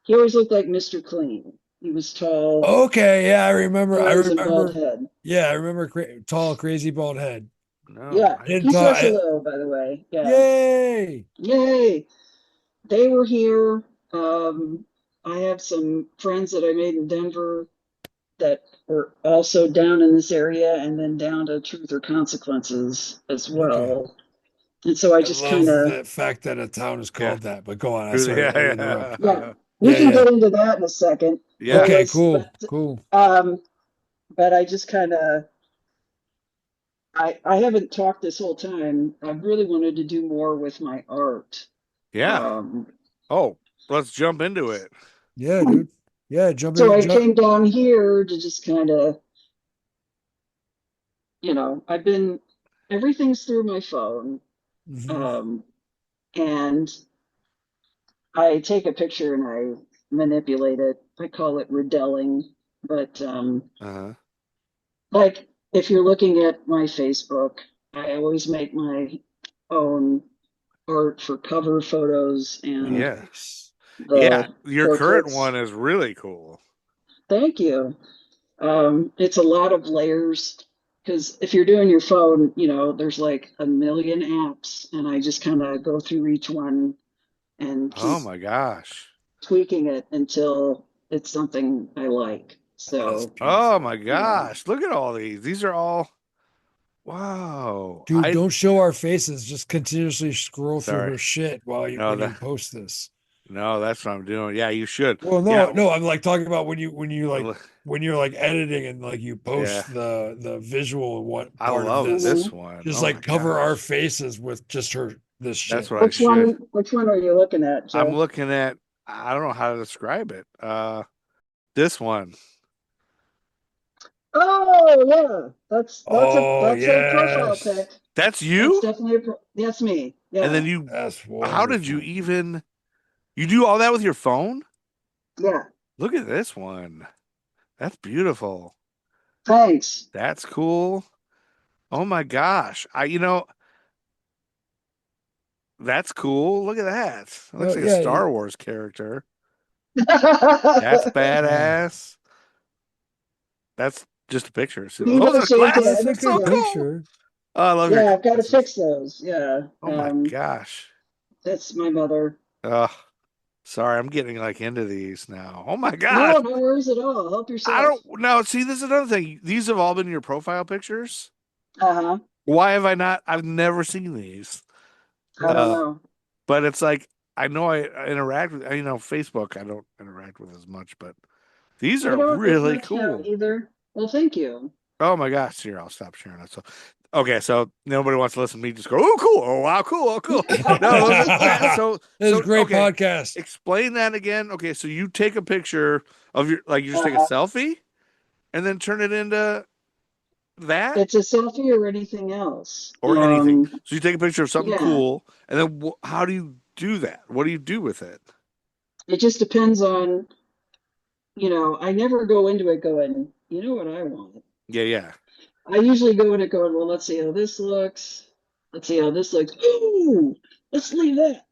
He always looked like Mr. Clean. He was tall, Okay. Yeah, I remember. I horns, and bald remember. head. Yeah, I remember tall, crazy bald head. No, Yeah, I I didn't didn't he know talk. says that. hello, by the way. Yeah. Yay! Yay. They were here. I have some friends that I made in Denver that were also down in this area and then down to Truth or Consequences as Okay. well. And so I I just kind love of, the fact that a town is Yeah. called that. But go on. I'm Really? sorry Yeah. to interrupt. yeah, Yeah. we Yeah, can yeah. get into that in a second. Yeah. Okay, cool, But cool. um, but I just kind of, I haven't talked this whole time. I really wanted to do more with my art. Yeah. Um, Oh, let's jump into it. Yeah, dude. Yeah, jump so in, I jump. came down here to just kind of, I've been, everything's through my phone. Mhm. Um, and I take a picture and I manipulate it. I call it Riddelling. But Uh-huh. like if you're looking at my Facebook, I always make my own art for cover photos and Yeah. Nice. Yeah. the Your current portraits. one is really cool. Thank you. It's a lot of layers. because if you're doing your phone, there's like a million apps, and I just kind of go through each one and Oh keep my gosh. tweaking it until it's something I like. That's So, Oh my beautiful. yeah. gosh. Look at all these. These are all wow. Dude, don't show our faces. Just continuously scroll through Sorry. her shit while you No, when that you post this. no, that's what I'm doing. Yeah, you should. Well, Yeah. no, I'm like talking about when you like l- when you're like editing and like you Yeah. post the visual and what I part of love this. this Mhm. one. Just Oh my like cover our gosh. faces with just this That's shit. what I should. Which one are you looking at, I'm Joe? looking at I don't know how to describe it. This one. Oh yeah, Oh that's a profile yes. pic. That's That's you? definitely that's me. And then Yeah, you That's how did you wonderful. even you do all that with your phone? yeah. Look at this one. That's beautiful. Thanks. That's cool. Oh my gosh. That's cool. Look at that. That looks No, like a yeah, Star Wars character. That's You yeah. badass. That's just a picture. So those gotta are shake your glasses. That's head. a That's You so good know. cool. picture. Oh, I love your Yeah, I've got to glasses. fix those. Yeah. Oh my gosh. That's my mother. Ugh. Sorry, I'm getting like into these now. Oh my gosh. No, no worries at all. Help I yourself. don't know. See, this is another thing. These have all been your profile pictures. Uh-huh. Why have I not? I've never seen these. I don't Uh, know. but it's like I know I interact with, Facebook. I don't interact with as much, but these I are don't as really much now cool. either. Well, thank you. Oh my gosh! Here, I'll stop sharing it. So, okay, so nobody wants to listen to me just go, "Oh, cool! Oh, wow, cool! Oh, cool!" No, those are that. This is a great Okay, podcast. explain that again. Okay, so you take a picture of your, like, you just take a Uh-huh. selfie and then turn it into that It's a selfie or anything else. or anything. So you take a picture of something Yeah. cool, and then how do you do that? What do you do with it? It just depends on, I never go into it going, you know what I want. Yeah, yeah. I usually go in it going, well, let's see how this looks. Let's see how this looks. Ooh, let's leave that.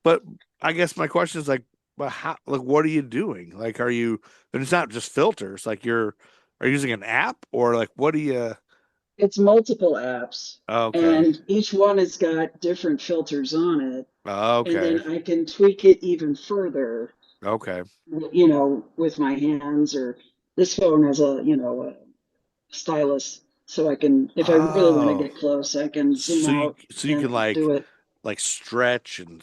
But I guess my question is like, but how? Like, what are you doing? Like, are you? And it's not just filters. Like, are you using an app or like what do you? It's multiple apps, Okay, and each one has got different filters on it. And okay, then I can tweak it even further, okay. with my hands, or this phone has a stylus. So I can, if I really want to Oh, get close, I can zoom out so you can and do it. like stretch and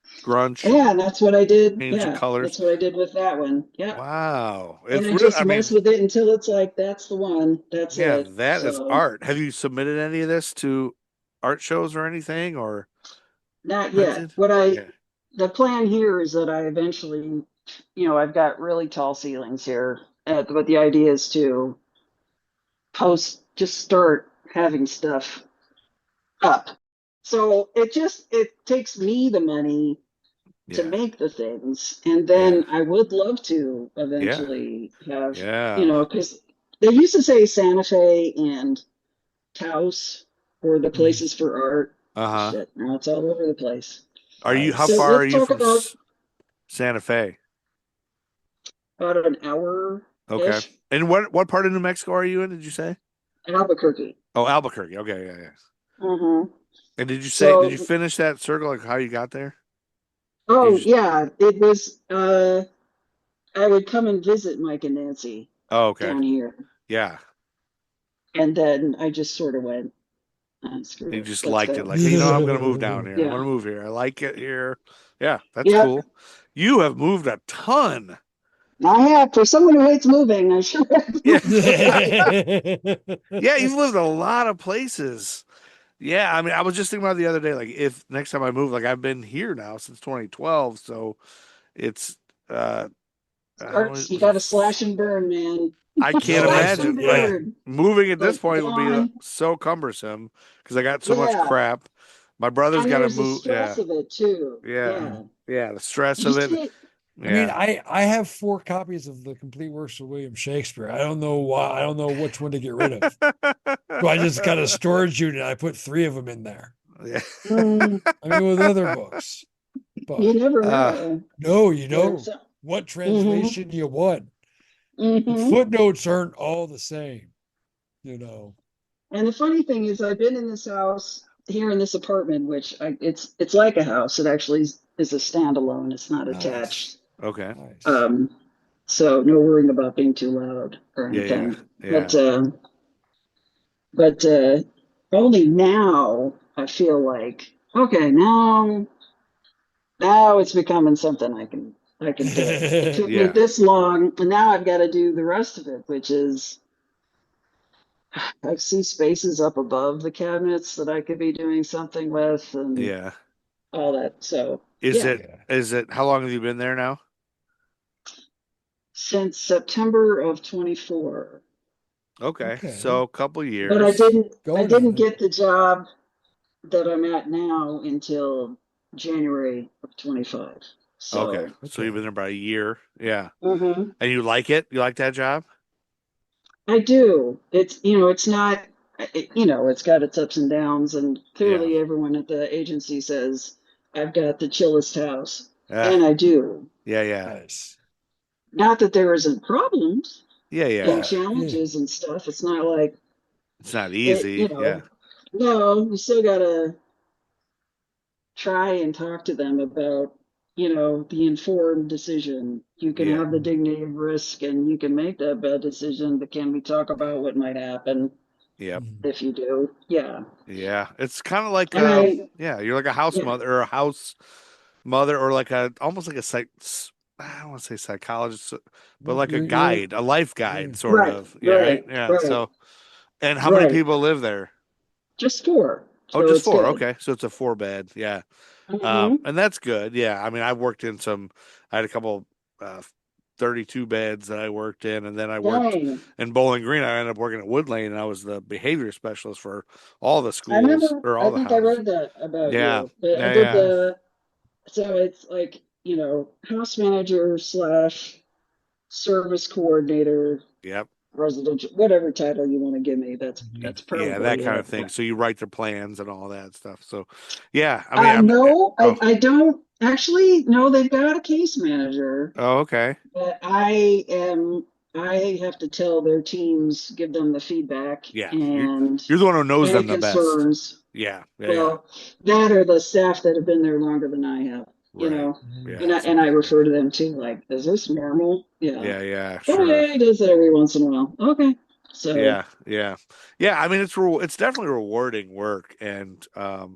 scrunch Yeah, and and that's what I did. change the Yeah, colors. that's what I did with that one. Yeah. Wow, And it's I real. just I mess mean, with it until it's like, that's the one. That's yeah, it. that is So art. Have you submitted any of this to art shows or anything or not yet. printed? Yeah. The plan here is that I eventually, I've got really tall ceilings here. But the idea is to just start having stuff up. So it takes me the money to Yeah. make the things. And Yeah. then I would love to Yeah. eventually have, Yeah. because they used to say Santa Fe and Taos were the places for art. Uh-huh. Shit, now it's all over the place. How So Nice. far are let's you talk from about Santa Fe? about an hour Okay. ish. And what part of New Mexico are you in, did you say? Albuquerque. Oh, Albuquerque. Okay, yeah, yeah. Mm-hmm. And did you So, finish that circle, like how you got there? You oh just yeah, it was. I would come and visit Mike and Nancy Oh, okay. down here, Yeah. and then I just sort of went, screw You it, just let's liked it. go. Like, hey, I'm gonna So move down here. I'm yeah, gonna move here. I like it here. Yeah, that's yeah. cool. You have moved a ton. I have, for someone who hates moving, I sure have Yeah. moved a lot. Yeah, you've lived a lot of places. Yeah, I mean, I was just thinking about it the other day, like if next time I move, like I've been here now since 2012, so it's uh how Starts, you was it got to slash and burn, man. I can't Oh, Slash imagine and like yeah. burn. moving at this But point would be gone, so cumbersome because I got so much yeah. crap. My brother's And got to there's the move. stress Yeah, of it too. yeah, Yeah. yeah. The stress Did you of it. see? I mean, Yeah. I have 4 copies of the complete works of William Shakespeare. I don't know why. I don't know which one to get rid of. So I just got a storage unit. I put 3 of them in there. Yeah. Mm, I mean, with other books, you but never Uh, know. no, you There's know what mm-hmm, translation you want. And mm-hmm. footnotes aren't all the same. you know. And the funny thing is, I've been in this house here in this apartment, which it's like a house. It actually is a standalone. It's not Nice. attached. Okay. Nice. Um, so no worrying about being too loud or Yeah, yeah, anything. yeah. But only now I feel like okay, now it's becoming something I can do. It took me Yeah. this long, and now I've got to do the rest of it, which is I see spaces up above the cabinets that I could be doing something with and Yeah. all that. So Is yeah, it Yeah. is it how long have you been there now? since September of 24. Okay. Okay. So a couple But I years. didn't I Going didn't on it. get the job that I'm at now until January of 25. Okay. So So you've been Okay. there about a year. Yeah. mhm. And you like it? You like that job? I do. It's it's not it's got its ups and downs, and Yeah. clearly everyone at the agency says I've got the chillest house, Ah, and I do. yeah, yeah. Nice. Not that there isn't problems Yeah, and yeah. Yeah. Yeah. challenges and stuff. It's not like It's not it, easy. Yeah. no, you still gotta try and talk to them about, the informed decision. You can Yeah. have the dignity of risk and you can make that bad decision, but can we talk about what might happen Yep. Mhm. if you do? Yeah. Yeah. It's kind of like And yeah, you're like a house yeah, mother or a house mother or like a almost like a I don't want to say psychologist, but Well, like a you're guide, a life yeah. guide sort right, of. Yeah, right? right, Yeah. right, So, and how many right. people live there? Just four. Oh, So just it's four. good. Okay. So it's a four bed. Yeah. Hmm. And that's good. Yeah. I mean, I've worked in I had a couple, 32 beds that I worked in, and then I worked Dang. in Bowling Green. I ended up working at Wood Lane, and I was the behavior specialist for all the I schools remember, or I all the think I houses. read that about Yeah. you. But I Yeah. did Yeah. so it's like, house manager slash service coordinator, Yep. residential, whatever title you want to give me. That's Mhm. that's Yeah. That probably kind it. of thing. Yeah. So you write the plans and all that stuff. So, yeah. I mean, No, oh, I don't actually. No, they've got a case manager, oh, okay. but I have to tell their teams, give them the feedback Yeah. and You're the one who knows any them the best. concerns. Yeah. Yeah. Yeah. Well, that or the staff that have been there longer than I have, Right. Mhm. and Yeah. I refer to them too, like, is this normal? Yeah. Yeah. Yeah. Oh Sure. yeah, he does it every once in a while. Okay. So Yeah, yeah, yeah. I mean, it's definitely rewarding work, and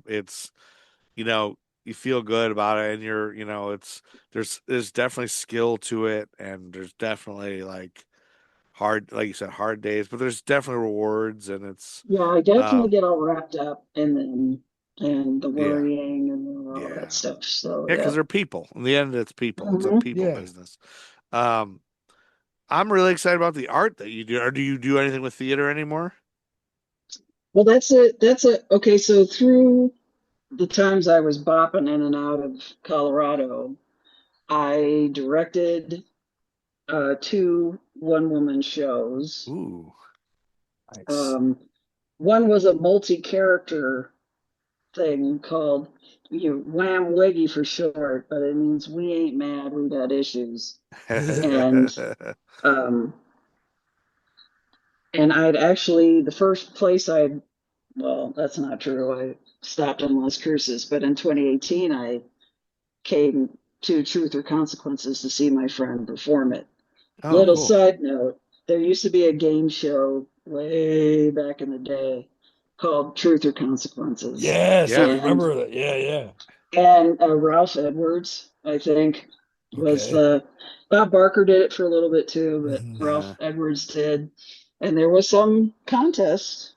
it's you know you feel good about it, and it's there's definitely skill to it, and there's definitely like hard, like you said, hard days, but there's definitely rewards, and it's yeah, I definitely um get all wrapped up and the yeah, worrying and all that yeah, stuff. So yeah, because yeah. they're people. In the end, it's people. It's a Hmm. people Yeah. business. Um, I'm really excited about the art that you do. Or do you do anything with theater anymore? Well, okay. So through the times I was bopping in and out of Colorado, I directed two one-woman shows. Ooh, Nice. Um, one was a multi-character thing called Wham Wiggy for short, but it means we ain't mad, we got issues. And um, and I'd actually the first place well, that's not true. I stopped on Las Cruces, but in 2018 I came to Truth or Consequences to see my friend perform it. oh, Little cool. side note, there used to be a game show way back in the day called Truth or Consequences. Yes, I Yeah. And remember that. Yeah, yeah. Ralph Edwards, I think, was Okay. the Bob Barker did it for a little bit too, but Mhm. Ralph Uh, Edwards did. And there was some contest,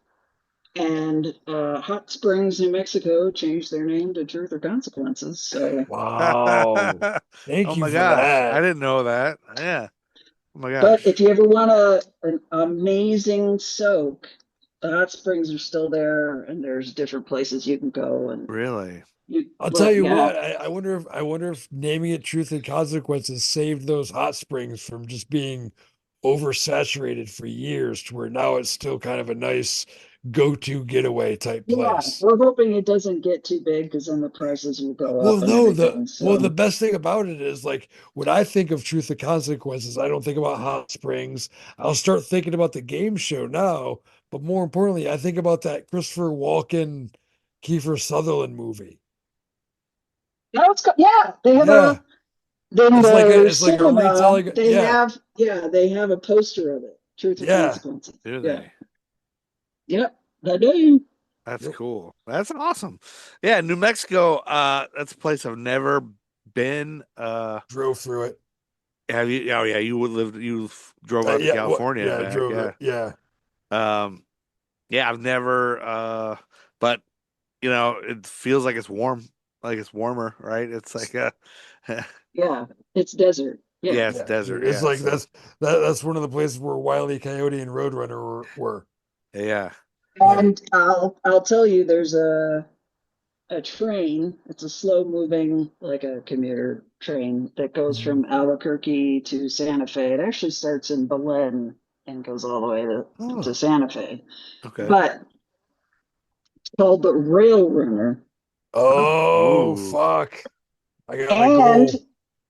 and Hot Springs, New Mexico changed their name to Truth or Consequences. So, Wow. oh Thank you my for gosh, I that. didn't know that. Yeah. Oh my but gosh. if you ever want an amazing soak, the hot springs are still there, and there's different places you can go. And Really? I'll tell well, you yeah, what, I wonder if naming it Truth and Consequences saved those hot springs from just being oversaturated for years to where now it's still kind of a nice go-to getaway type yeah, place. we're hoping it doesn't get too big because then the prices will go Well, up and no, everything. the So, best thing about it is like when I think of Truth and Consequences, I don't think about hot springs. I'll start thinking about the game show now But more importantly, I think about that Christopher Walken, Kiefer Sutherland movie. Yeah, they have Yeah, a in their it's like a cinema. retelling. They Yeah, have they have a poster of it. Truth or yeah, Consequences. Do Yeah. they? Yep. I do. That's yep. cool. That's awesome. Yeah, New Mexico, that's a place I've never been. Drove through it. Have you? Oh yeah, you drove out to Yeah, what? California and Yeah, back. drove Yeah. it. Yeah. Um, yeah, I've never but it feels like it's warm, like it's warmer, right? It's like Yeah. It's desert. Yeah. yeah, it's Yeah, desert, dude, it's yeah. like So that's one of the places where Wile E. Coyote and Roadrunner were. yeah. Yeah. And I'll tell you, there's a train. It's a slow moving, like a commuter train that goes Mhm. from Albuquerque to Santa Fe. It actually starts in Belen and goes all the way to Oh, Santa Fe. Okay. But it's called the Rail Runner. oh, Ooh. fuck! I gotta And go.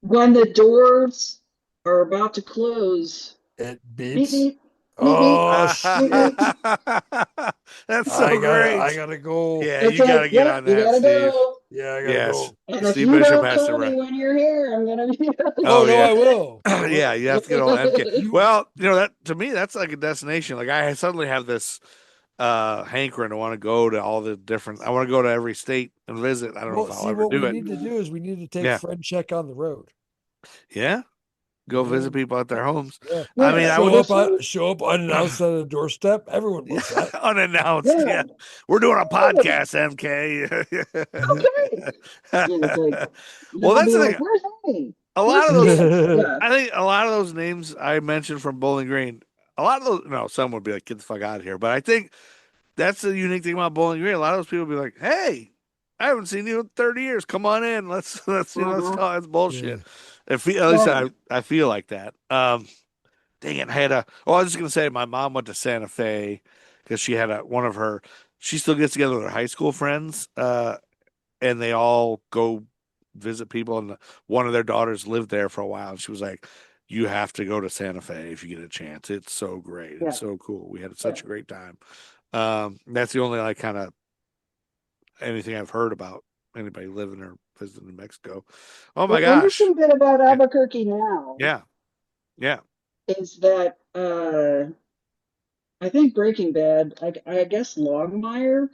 when the doors are about to close, It beep beeps. beep, beep beep, Oh beep beep. shit! That's so I great. gotta go. Yeah, It's you got to like, get yep, on you that, gotta Steve. go. Yeah, I gotta Yes. go. And if Steve you Bishop don't has to call me run. when you're here, I'm gonna be. Oh Oh no, yeah. I will. I Yeah, will. you have to get on MK. You Well, that to me that's like a destination. Like I suddenly have this hankering to want to go to all the different I want to go to every state and visit. I don't know if well, I'll see ever what do we it. need to do is we need to take Yeah. friend check on the road. Yeah. You Go visit know? people at their homes. Yeah. I mean, Yeah, I well, would this one, Show up unannounced at a doorstep. Everyone yeah, loves that. unannounced. yeah, Yeah. We're doing a yeah, podcast, MK. okay. Yeah, it's like, Well, I'll that's be the like, thing. where's Amy? A lot Where's of the those kids? Yeah. I think a lot of those names I mentioned from Bowling Green, a lot of those, no, some would be like, get the fuck out of here. But I think that's the unique thing about Bowling Green. A lot of those people be like, hey, I haven't seen you in 30 years. Come on in. Let's Uh-huh. talk. It's Yeah. bullshit. At least Yeah. I feel like that. Dang it. I was just going to say, my mom went to Santa Fe because she had she still gets together with her high school friends. And they all go visit people. And one of their daughters lived there for a while. And she was like, "You have to go to Santa Fe if you get a chance. It's so great. It's Yeah. so cool. We had Yeah. such a great time." That's the only like kind of anything I've heard about anybody living or visiting New Mexico. Oh my The gosh! interesting bit about Yeah, Albuquerque now yeah, yeah, is that I think Breaking Bad, I guess Longmire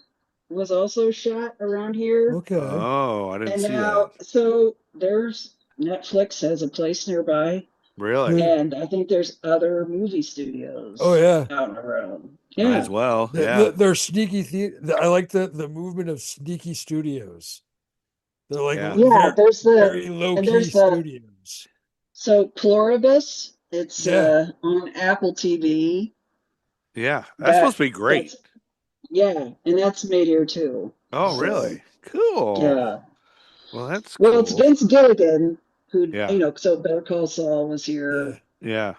was also shot around here. Okay. Oh, I didn't And see that. now, so there's Netflix has a place nearby, Really? Yeah. and I think there's other movie Oh studios yeah. out and around. Might as Yeah. well. Yeah, They're sneaky. I like the movement of sneaky studios. They're like yeah, Yeah, there's very low and key there's the, studios. so Pluribus, it's Yeah. on Apple TV. yeah. That's supposed That to be great. that's Yeah, and that's made here too. Oh, So really? Cool. yeah. Well, that's Well, it's cool. Vince Gilligan who, Yeah, so Better Call Saul was Yeah. here, yeah,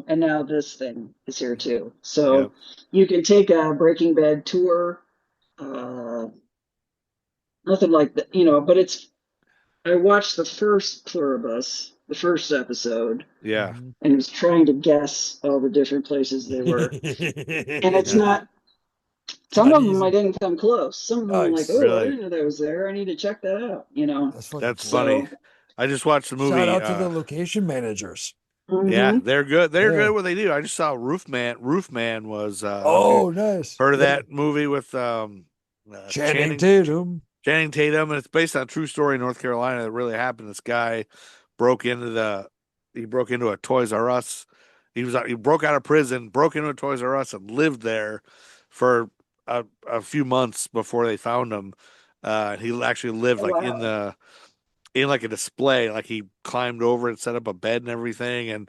and now this thing is here too. yep. So you can take a Breaking Bad tour. Uh, Nothing like that, but I watched the first Pluribus, the first episode, Yeah. Mhm. and was trying to guess all the different places they were. And it's Yeah. not, It's some not of them I easy. didn't come close. Some of them I'm like, Nice. oh, I Really? didn't know that was there. I need to check that out. That's fucking That's cool. funny. So, I just watched the Shout movie. out to the location managers. Yeah, mhm. they're good. They're good Yeah. at what they do. I just saw Roofman. Roofman was I don't know if you Oh, nice. heard of Yeah. that movie with Channing Tatum. Channing Tatum, and it's based on a true story in North Carolina that really happened. This guy broke into he broke into a Toys R Us. He broke out of prison, broke into a Toys R Us, and lived there for a few months before they found him. He actually lived Oh, like wow. in like a display, like he climbed over and set up a bed and everything, Mhm.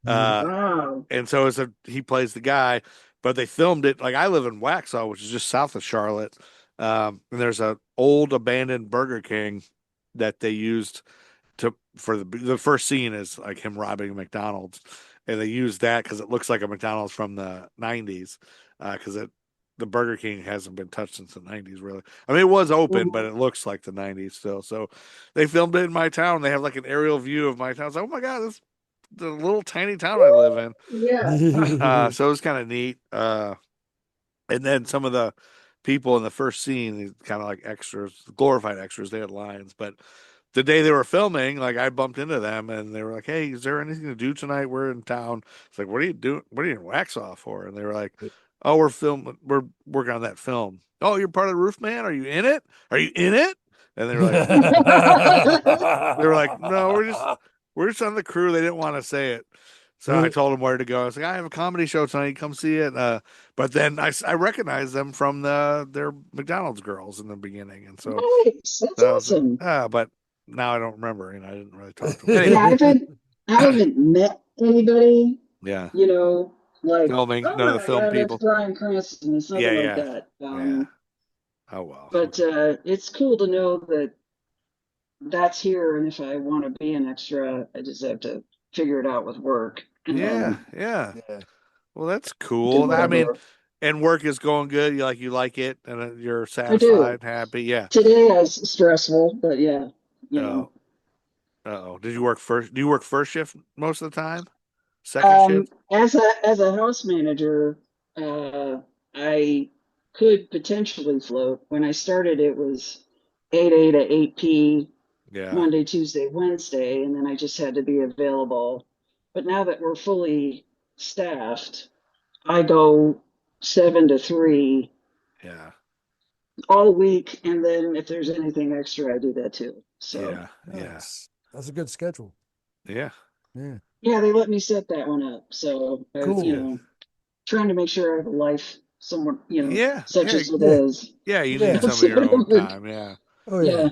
uh, Wow. and so he plays the guy, but they filmed it like I live in Waxhaw, which is just south of Charlotte. And there's a old abandoned Burger King that they used for the first scene is like him robbing a McDonald's, and they used that because it looks like a McDonald's from the '90s, because the Burger King hasn't been touched since the '90s, really. I mean, it was open, but Mhm. it looks like the '90s still. So they filmed it in my town. They have like an aerial view of my town. It's like, oh my god, this is the little tiny town I live in. Yeah. So it was kind of neat. And then some of the people in the first scene, kind of like extras, glorified extras, they had lines. But the day they were filming, like I bumped into them and they were like, "Hey, is there anything to do tonight? We're in town." It's like, "What are you doing? What are you in wax off for?" And they were like, "Oh, we're working on that film." "Oh, you're part of the Roof Man? Are you in it? Are you in it?" And they were like, they were like, "No, we're just on the crew." They didn't want to say it. So I told them where to go. I was like, "I have a comedy show tonight. Come see it." But then I recognized them from their McDonald's girls in the beginning, and so Nice. That's I was like, awesome. but now I don't remember, I didn't really talk to them. Yeah, Anyway, I haven't met anybody, yeah, you know, like, filming, oh none of the my film God, that's people. Bryan Cranston. It's Yeah, nothing like yeah, that. yeah. Oh well. But it's cool to know that that's here, and if I want to be an extra, I just have to figure it out with work and Yeah, then yeah. Yeah. Well, that's do cool. I mean, whatever. and work is going good. You like it, and you're I do. satisfied, happy. Yeah. Today was stressful, but yeah, you Oh, know. oh. Did you work first? Do you work first shift most of the time? Second shift? As a house manager, I could potentially float. When I started, it was 8A to 8P, Yeah, Monday, Tuesday, Wednesday, and then I just had to be available. But now that we're fully staffed, I go 7 to 3 yeah, all week, and then if there's anything extra, I do that too. So yeah, yeah, Nice. That's a good schedule. yeah, Yeah. yeah, they let me set that one up. So yeah, Cool. trying to make sure I have a life somewhere, yeah, such yeah, as it Yeah. is yeah. You need Yeah. some of outside your of own work. time. Yeah, Oh Yeah. yeah.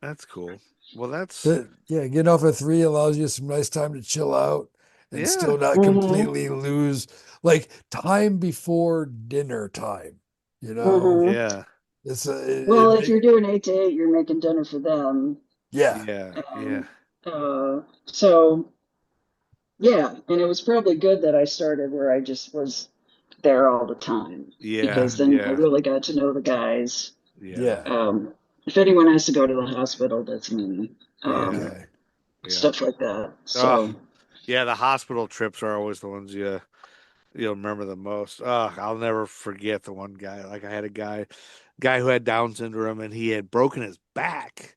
that's cool. Well, that's Yeah, getting off at 3 allows you some nice time to chill out and yeah, still not Mm-hmm. completely lose like time before dinner time. You know, Mm-hmm. yeah, it's Well, it if make you're doing 8 to 8, you're making dinner for them. yeah. yeah, yeah, And so yeah, and it was probably good that I started where I just was there all the time yeah, because then I yeah, really got to know the guys. yeah, Yeah. If anyone has to go to the hospital, that's me. yeah, Um, Okay. yeah. stuff like that. Oh, So, yeah. The hospital trips are always the ones you'll remember the most. Oh, I'll never forget the one guy. Like I had a guy who had Down syndrome, and he had broken his back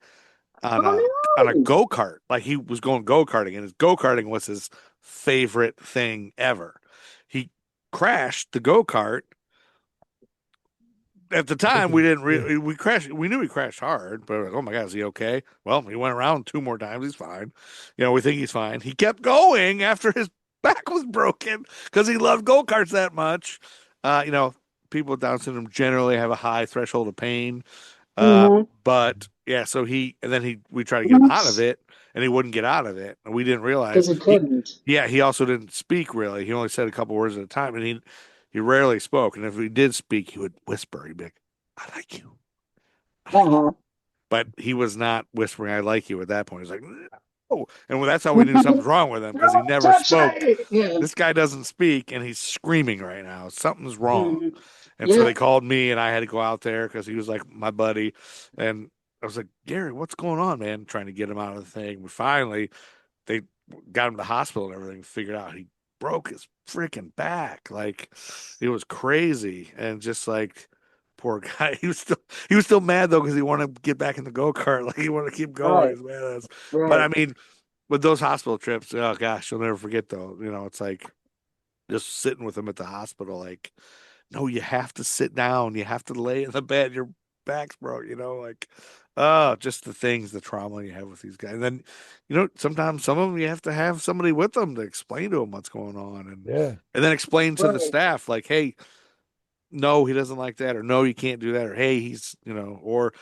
on a oh no. go-kart. Like he was going go-karting, and his go-karting was his favorite thing ever. He crashed the go-kart. At the time, we didn't Yeah. really we crashed. We knew he crashed hard, but like, oh my God, is he okay? Well, he went around 2 more times. He's fine. We think he's fine. He kept going after his back was broken because he loved go-karts that much. Uh, you know, people with Down syndrome generally have a high threshold of pain. Mm-hmm. But yeah, so we tried to get him out of Because it, and he wouldn't get out of it, and we didn't realize he couldn't. he also didn't speak really. He only said a couple words at a time, and he rarely spoke. And if he did speak, he would whisper. He'd be like, "I like you, I like you," Uh-huh. but he was not whispering "I like you" at that point. He's like, "No," and that's how we knew something's wrong with him because he Don't never touch spoke. me. Yeah. This guy doesn't speak, and he's screaming right now. Something's wrong. Mm-hmm. And so they Yep. called me, and I had to go out there because he was like my buddy. And I was like, "Gary, what's going on, man?" Trying to get him out of the thing. But finally, they got him to the hospital and everything. Figured out he broke his freaking back. Like it was crazy, and just like poor guy, he was still mad though because he wanted to get back in the go kart. Like he wanted to keep going Right. as mad as. But I Right. mean, with those hospital trips, oh gosh, you'll never forget though. It's like just sitting with him at the hospital, like no, you have to sit down. You have to lay in the bed. Your back's broke, like, oh, just the things, the trauma you have with these guys. And then, sometimes some of them you have to have somebody with them to explain to them what's going on Yeah. and then explain to the Right. staff, like, hey, no, he doesn't like that, or no, you can't do that, or hey, he's, or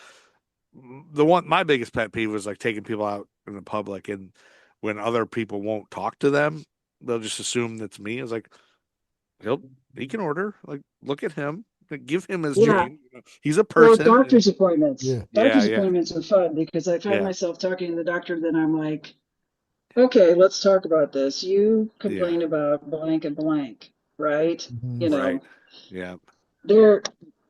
my biggest pet peeve was like taking people out in the public and when other people won't talk to them, they'll just assume that's me. It's like, he'll he can order. Like, look at him. Like, give him his Yeah. drink. He's a Well, person. doctor's appointments. Yeah. Yeah, Doctor's yeah, appointments are fun because I find yeah, myself talking to the doctor, then I'm like, okay, let's talk about this. You yeah. complain about blank and blank, right? Mhm. You Right. know, Yeah, they're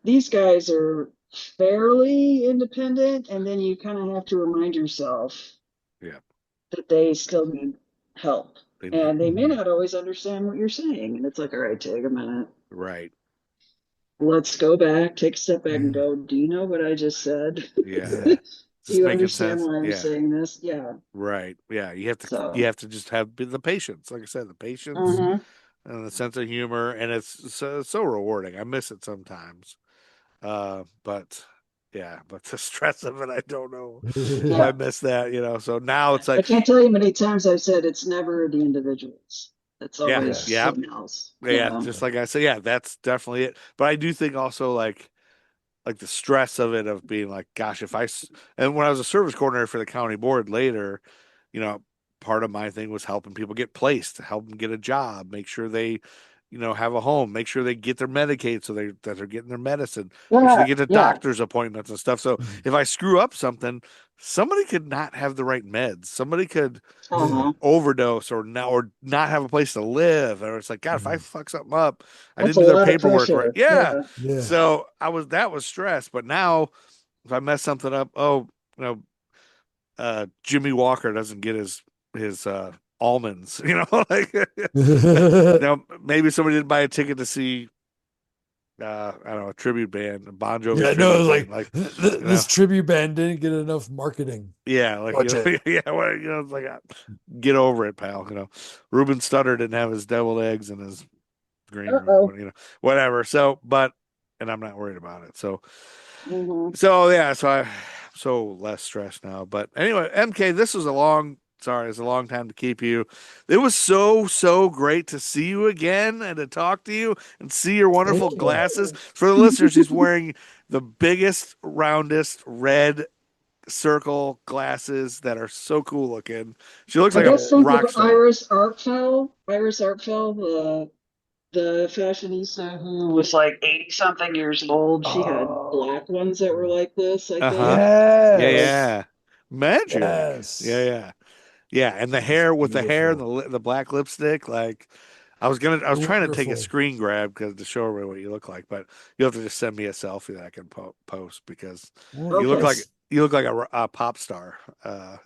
these guys are fairly independent, and then you kind of have to remind yourself yeah. that they still need help. They need And they may Mhm. not always understand what you're saying. And it's like, all right, take a minute. right. let's go back, take a step back and go, do you know what I just said? Yeah. Yeah. Do Just you making understand sense. why I'm Yeah. saying this? Yeah. Right. Yeah. You So, have to just have the patience. Like I said, the patience mhm. and the sense of humor, and it's so rewarding. I miss it sometimes. But yeah, but the stress of it, I don't know if I Yeah. miss that, So now it's I like, can't tell you how many times I've said it's never the individuals. It's yeah, always Yeah. yeah, something else. yeah. Yeah. Just like I said, yeah, that's definitely it. But I do think also like the stress of it of being like, gosh, and when I was a service coordinator for the county board later, you know, part of my thing was helping people get placed, help them get a job, make sure they, have a home, make sure they get their Medicaid so that they're getting their medicine, make sure they Yeah. get to Yeah. doctor's appointments and stuff. So if I screw up something, somebody could not have the right meds. Somebody could Yeah. Uh-huh. overdose or not have a place to live. Or it's like, God, if I fuck something up, I That's didn't a do their lot of paperwork right. pressure. Yeah. Yeah. Yeah. So that was stress. But now if I mess something up, you know, Jimmy Walker doesn't get his almonds, like maybe somebody didn't buy a ticket to see I don't know, a tribute band, a Bon Jovi Yeah, no, it tribute was band, like like you know, this tribute band didn't get enough marketing yeah, like budget. yeah, well, it's like get over it, pal. Ruben Studdard didn't have his deviled eggs in his green room, Uh-oh. but whatever. So, and I'm not worried about it. So, Hmm. yeah, I'm so less stressed now. But anyway, MK, this was it's a long time to keep you. It was so great to see you again and to talk to you and see your wonderful Thank you. glasses. For the listeners, he's wearing the biggest, roundest red circle glasses that are so cool looking. She looks I like a guess think of rock star. Iris Artfell, the fashionista who was like 80 something years old. She had Oh, black ones that were like this, I Uh-huh. think. So Yeah, like, yes. yeah. Magic. Yeah, Yes. yeah. Yeah, and the She's hair with the hair and beautiful. the black lipstick, like I was trying to take a Wonderful. screen grab because to show everybody what you look like, but you have to just send me a selfie that I can post because Well, you look okay. like that's you look like a pop star.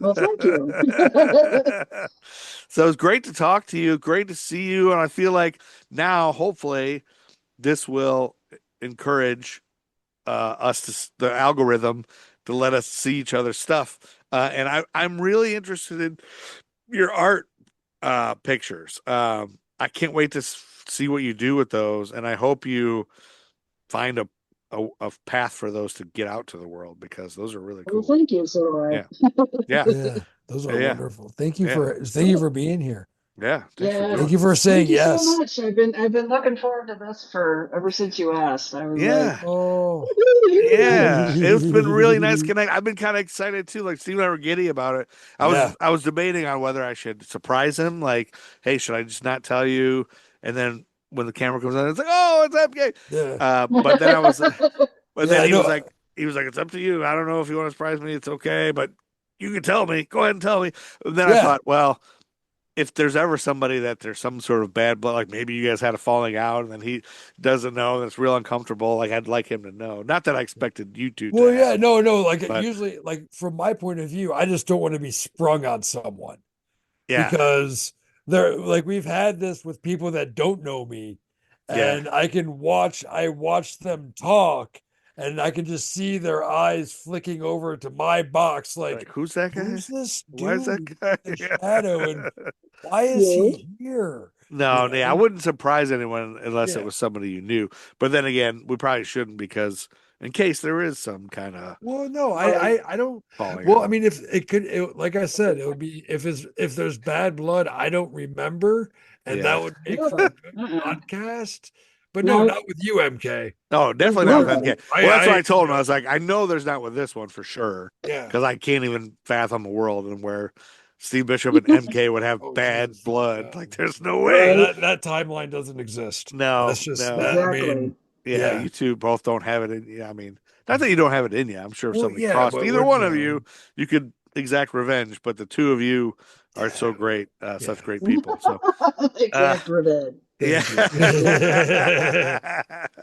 Well, thank you. So it's great to talk to you, great to see you, and I feel like now hopefully this will encourage the algorithm to let us see each other's stuff. And I'm really interested in your art pictures. I can't wait to see what you do with those, and I hope you find a path for those to get out to the world because those are really Well, cool. thank you. So Yeah, I. yeah, yeah, those are yeah, wonderful. yeah, Thank you for being here. yeah. Thanks for Yeah. Thank doing you for this. saying Thank you so yes. much. I've been looking forward to this for ever since you asked. I was like, Yeah. Oh. Yeah, it's been really nice connect. I've been kind of excited too. Like Steve and I were giddy about it. Yeah. I was debating on whether I should surprise him. Like, hey, should I just not tell you? And then when the camera comes on, it's like, oh, it's MK. Yeah. But then but Yeah, then I know. he was like, it's up to you. I don't know if you want to surprise me. It's okay, but you can tell me. Go ahead and tell me. And then I Yeah. thought, well, if there's ever somebody that there's some sort of bad blood, like maybe you guys had a falling out and then he doesn't know and it's real uncomfortable, like I'd like him to know. Not that I expected you two to Well, yeah, have, no, no. Like but usually, like from my point of view, I just don't want to be sprung on someone yeah, because they're like we've had this with people that don't know me, yeah. and I watch them talk, and I can just see their eyes flicking over to my box, like, Like, who's that guy? who's this Why is that dude guy? in the Yeah. shadow, and why is yeah. he here? You No, yeah, I know? wouldn't surprise anyone unless it Yeah. was somebody you knew. But then again, we probably shouldn't because in case there is some kind of Well, no, Well, I don't. falling Well, I out. mean, if it could, like I said, it would be if there's bad blood, I don't remember, and Yeah. that would make for a no. good Uh-uh. podcast. But no, No. not with you, MK. Oh, With definitely not with nobody. MK. Well, that's what I You told him. I know, was like, I know there's not with this one for sure yeah. because I can't even fathom a world in where Steve Bishop and MK would have Oh, bad geez. blood. Yeah. Like, there's no Yeah, way. Right. that timeline doesn't exist. No, That's just no. that. I Exactly. mean, Yeah, yeah. you two both don't have it in you. I mean, not that you don't have it in you. I'm sure if Well, somebody yeah, crossed but either we're one of you, no. you could exact revenge. But the two of you are Yeah, so great, such yeah. great people. So, uh, Exact revenge. yeah. Thank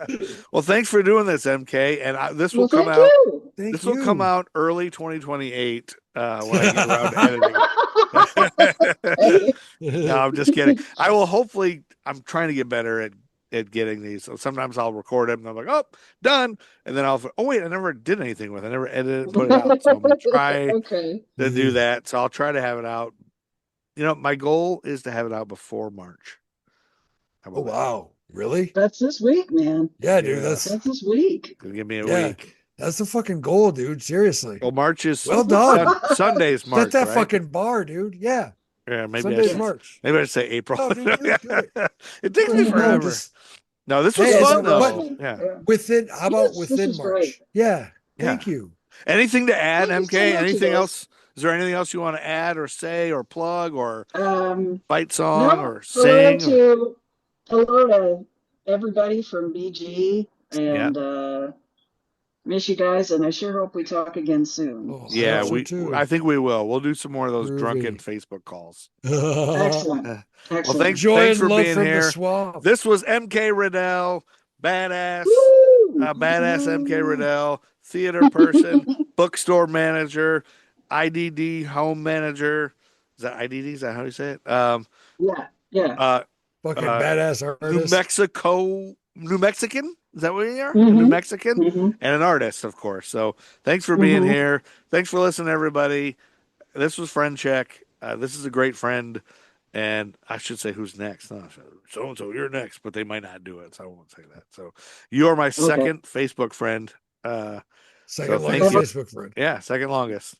you. Well, thanks for doing this, MK. And Well, thank you. Thank This will come you. out early 2028 when I get around to editing it. Okay. No, I'm just kidding. I will hopefully. I'm trying to get better at at getting these. So sometimes I'll record them and I'm like, oh, done. And then oh wait, I never did anything with it. I never edited and put it out. So I'm gonna try Okay. to do that. So I'll try to have it out. My goal is to have it out before March. How Oh about that? wow, really? That's this week, man. Yeah, dude. Yeah. That's this week. Give me a Yeah. week. That's the fucking goal, dude. Seriously. Well, March is Well done. Sunday's March. Set that right? fucking bar, dude. Yeah. Yeah, maybe Sunday's I March. Maybe I'd say April. No, dude, do it. It takes me No, forever. No, this was Hey, fun but- though. Yeah. How about Yes, this within is March? great. Yeah. Yeah. Thank you. Anything to add, Thank you so MK? much, Anything you guys. else? Is there anything else you want to add or say or plug or fight No, song or sing? hello to everybody from BG, and miss you guys, and I sure hope we talk again soon. Oh, Yeah, I hope so too. I think we will. We'll do some more of those Groovy. drunken Facebook calls. Excellent. Well, Excellent. thanks Joy and for love being from the here. swamp. This was MK Riddell, badass, Woo! badass MK Riddell, theater person, bookstore manager, IDD home manager. Is that IDD? Is that how you say it? Yeah. Fucking badass artist. New Mexican? Is that what you are? A Mhm. New Mexican? Mhm. And an artist, of course. So thanks for being Mhm. here. Thanks for listening, everybody. This was Friend Check. This is a great friend. And I should say who's next. No, so-and-so, you're next. But they might not do it, so I won't say that. So you are my second Facebook friend. Second so longest thank you. Facebook friend. Yeah, second longest.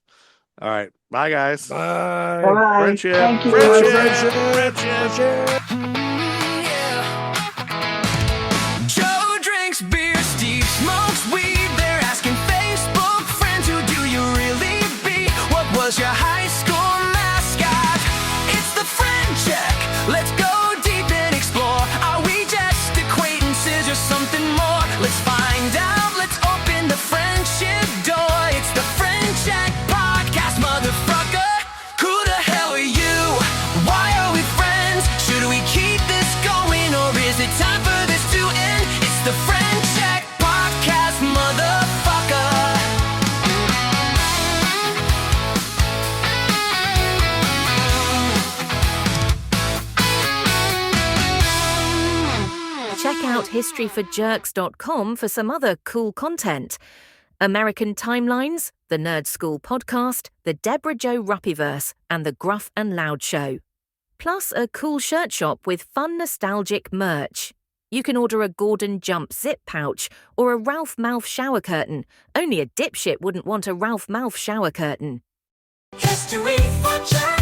All right. Bye, guys. Bye. Bye. Friendship. Thank you. Friendship. Joe drinks beer, Steve smokes weed. They're asking Facebook friends, who do you really be? What was your high school mascot? It's the Friend Check. Let's go deep and explore. Are we just acquaintances or something more? Let's find out. Let's open the friendship door. It's the Friend Check podcast, motherfucker. Who the hell are you? Why are we friends? Should we keep this going, or is it time for this to end? It's the Friend Check podcast, motherfucker. Check out historyforjerks.com for some other cool content. American Timelines, the Nerd School podcast, the Deborah Jo Ruppyverse, and the Gruff and Loud Show. Plus a cool shirt shop with fun nostalgic merch. You can order a Gordon Jump zip pouch or a Ralph Mouth shower curtain. Only a dipshit wouldn't want a Ralph Mouth shower curtain. History for Jerks.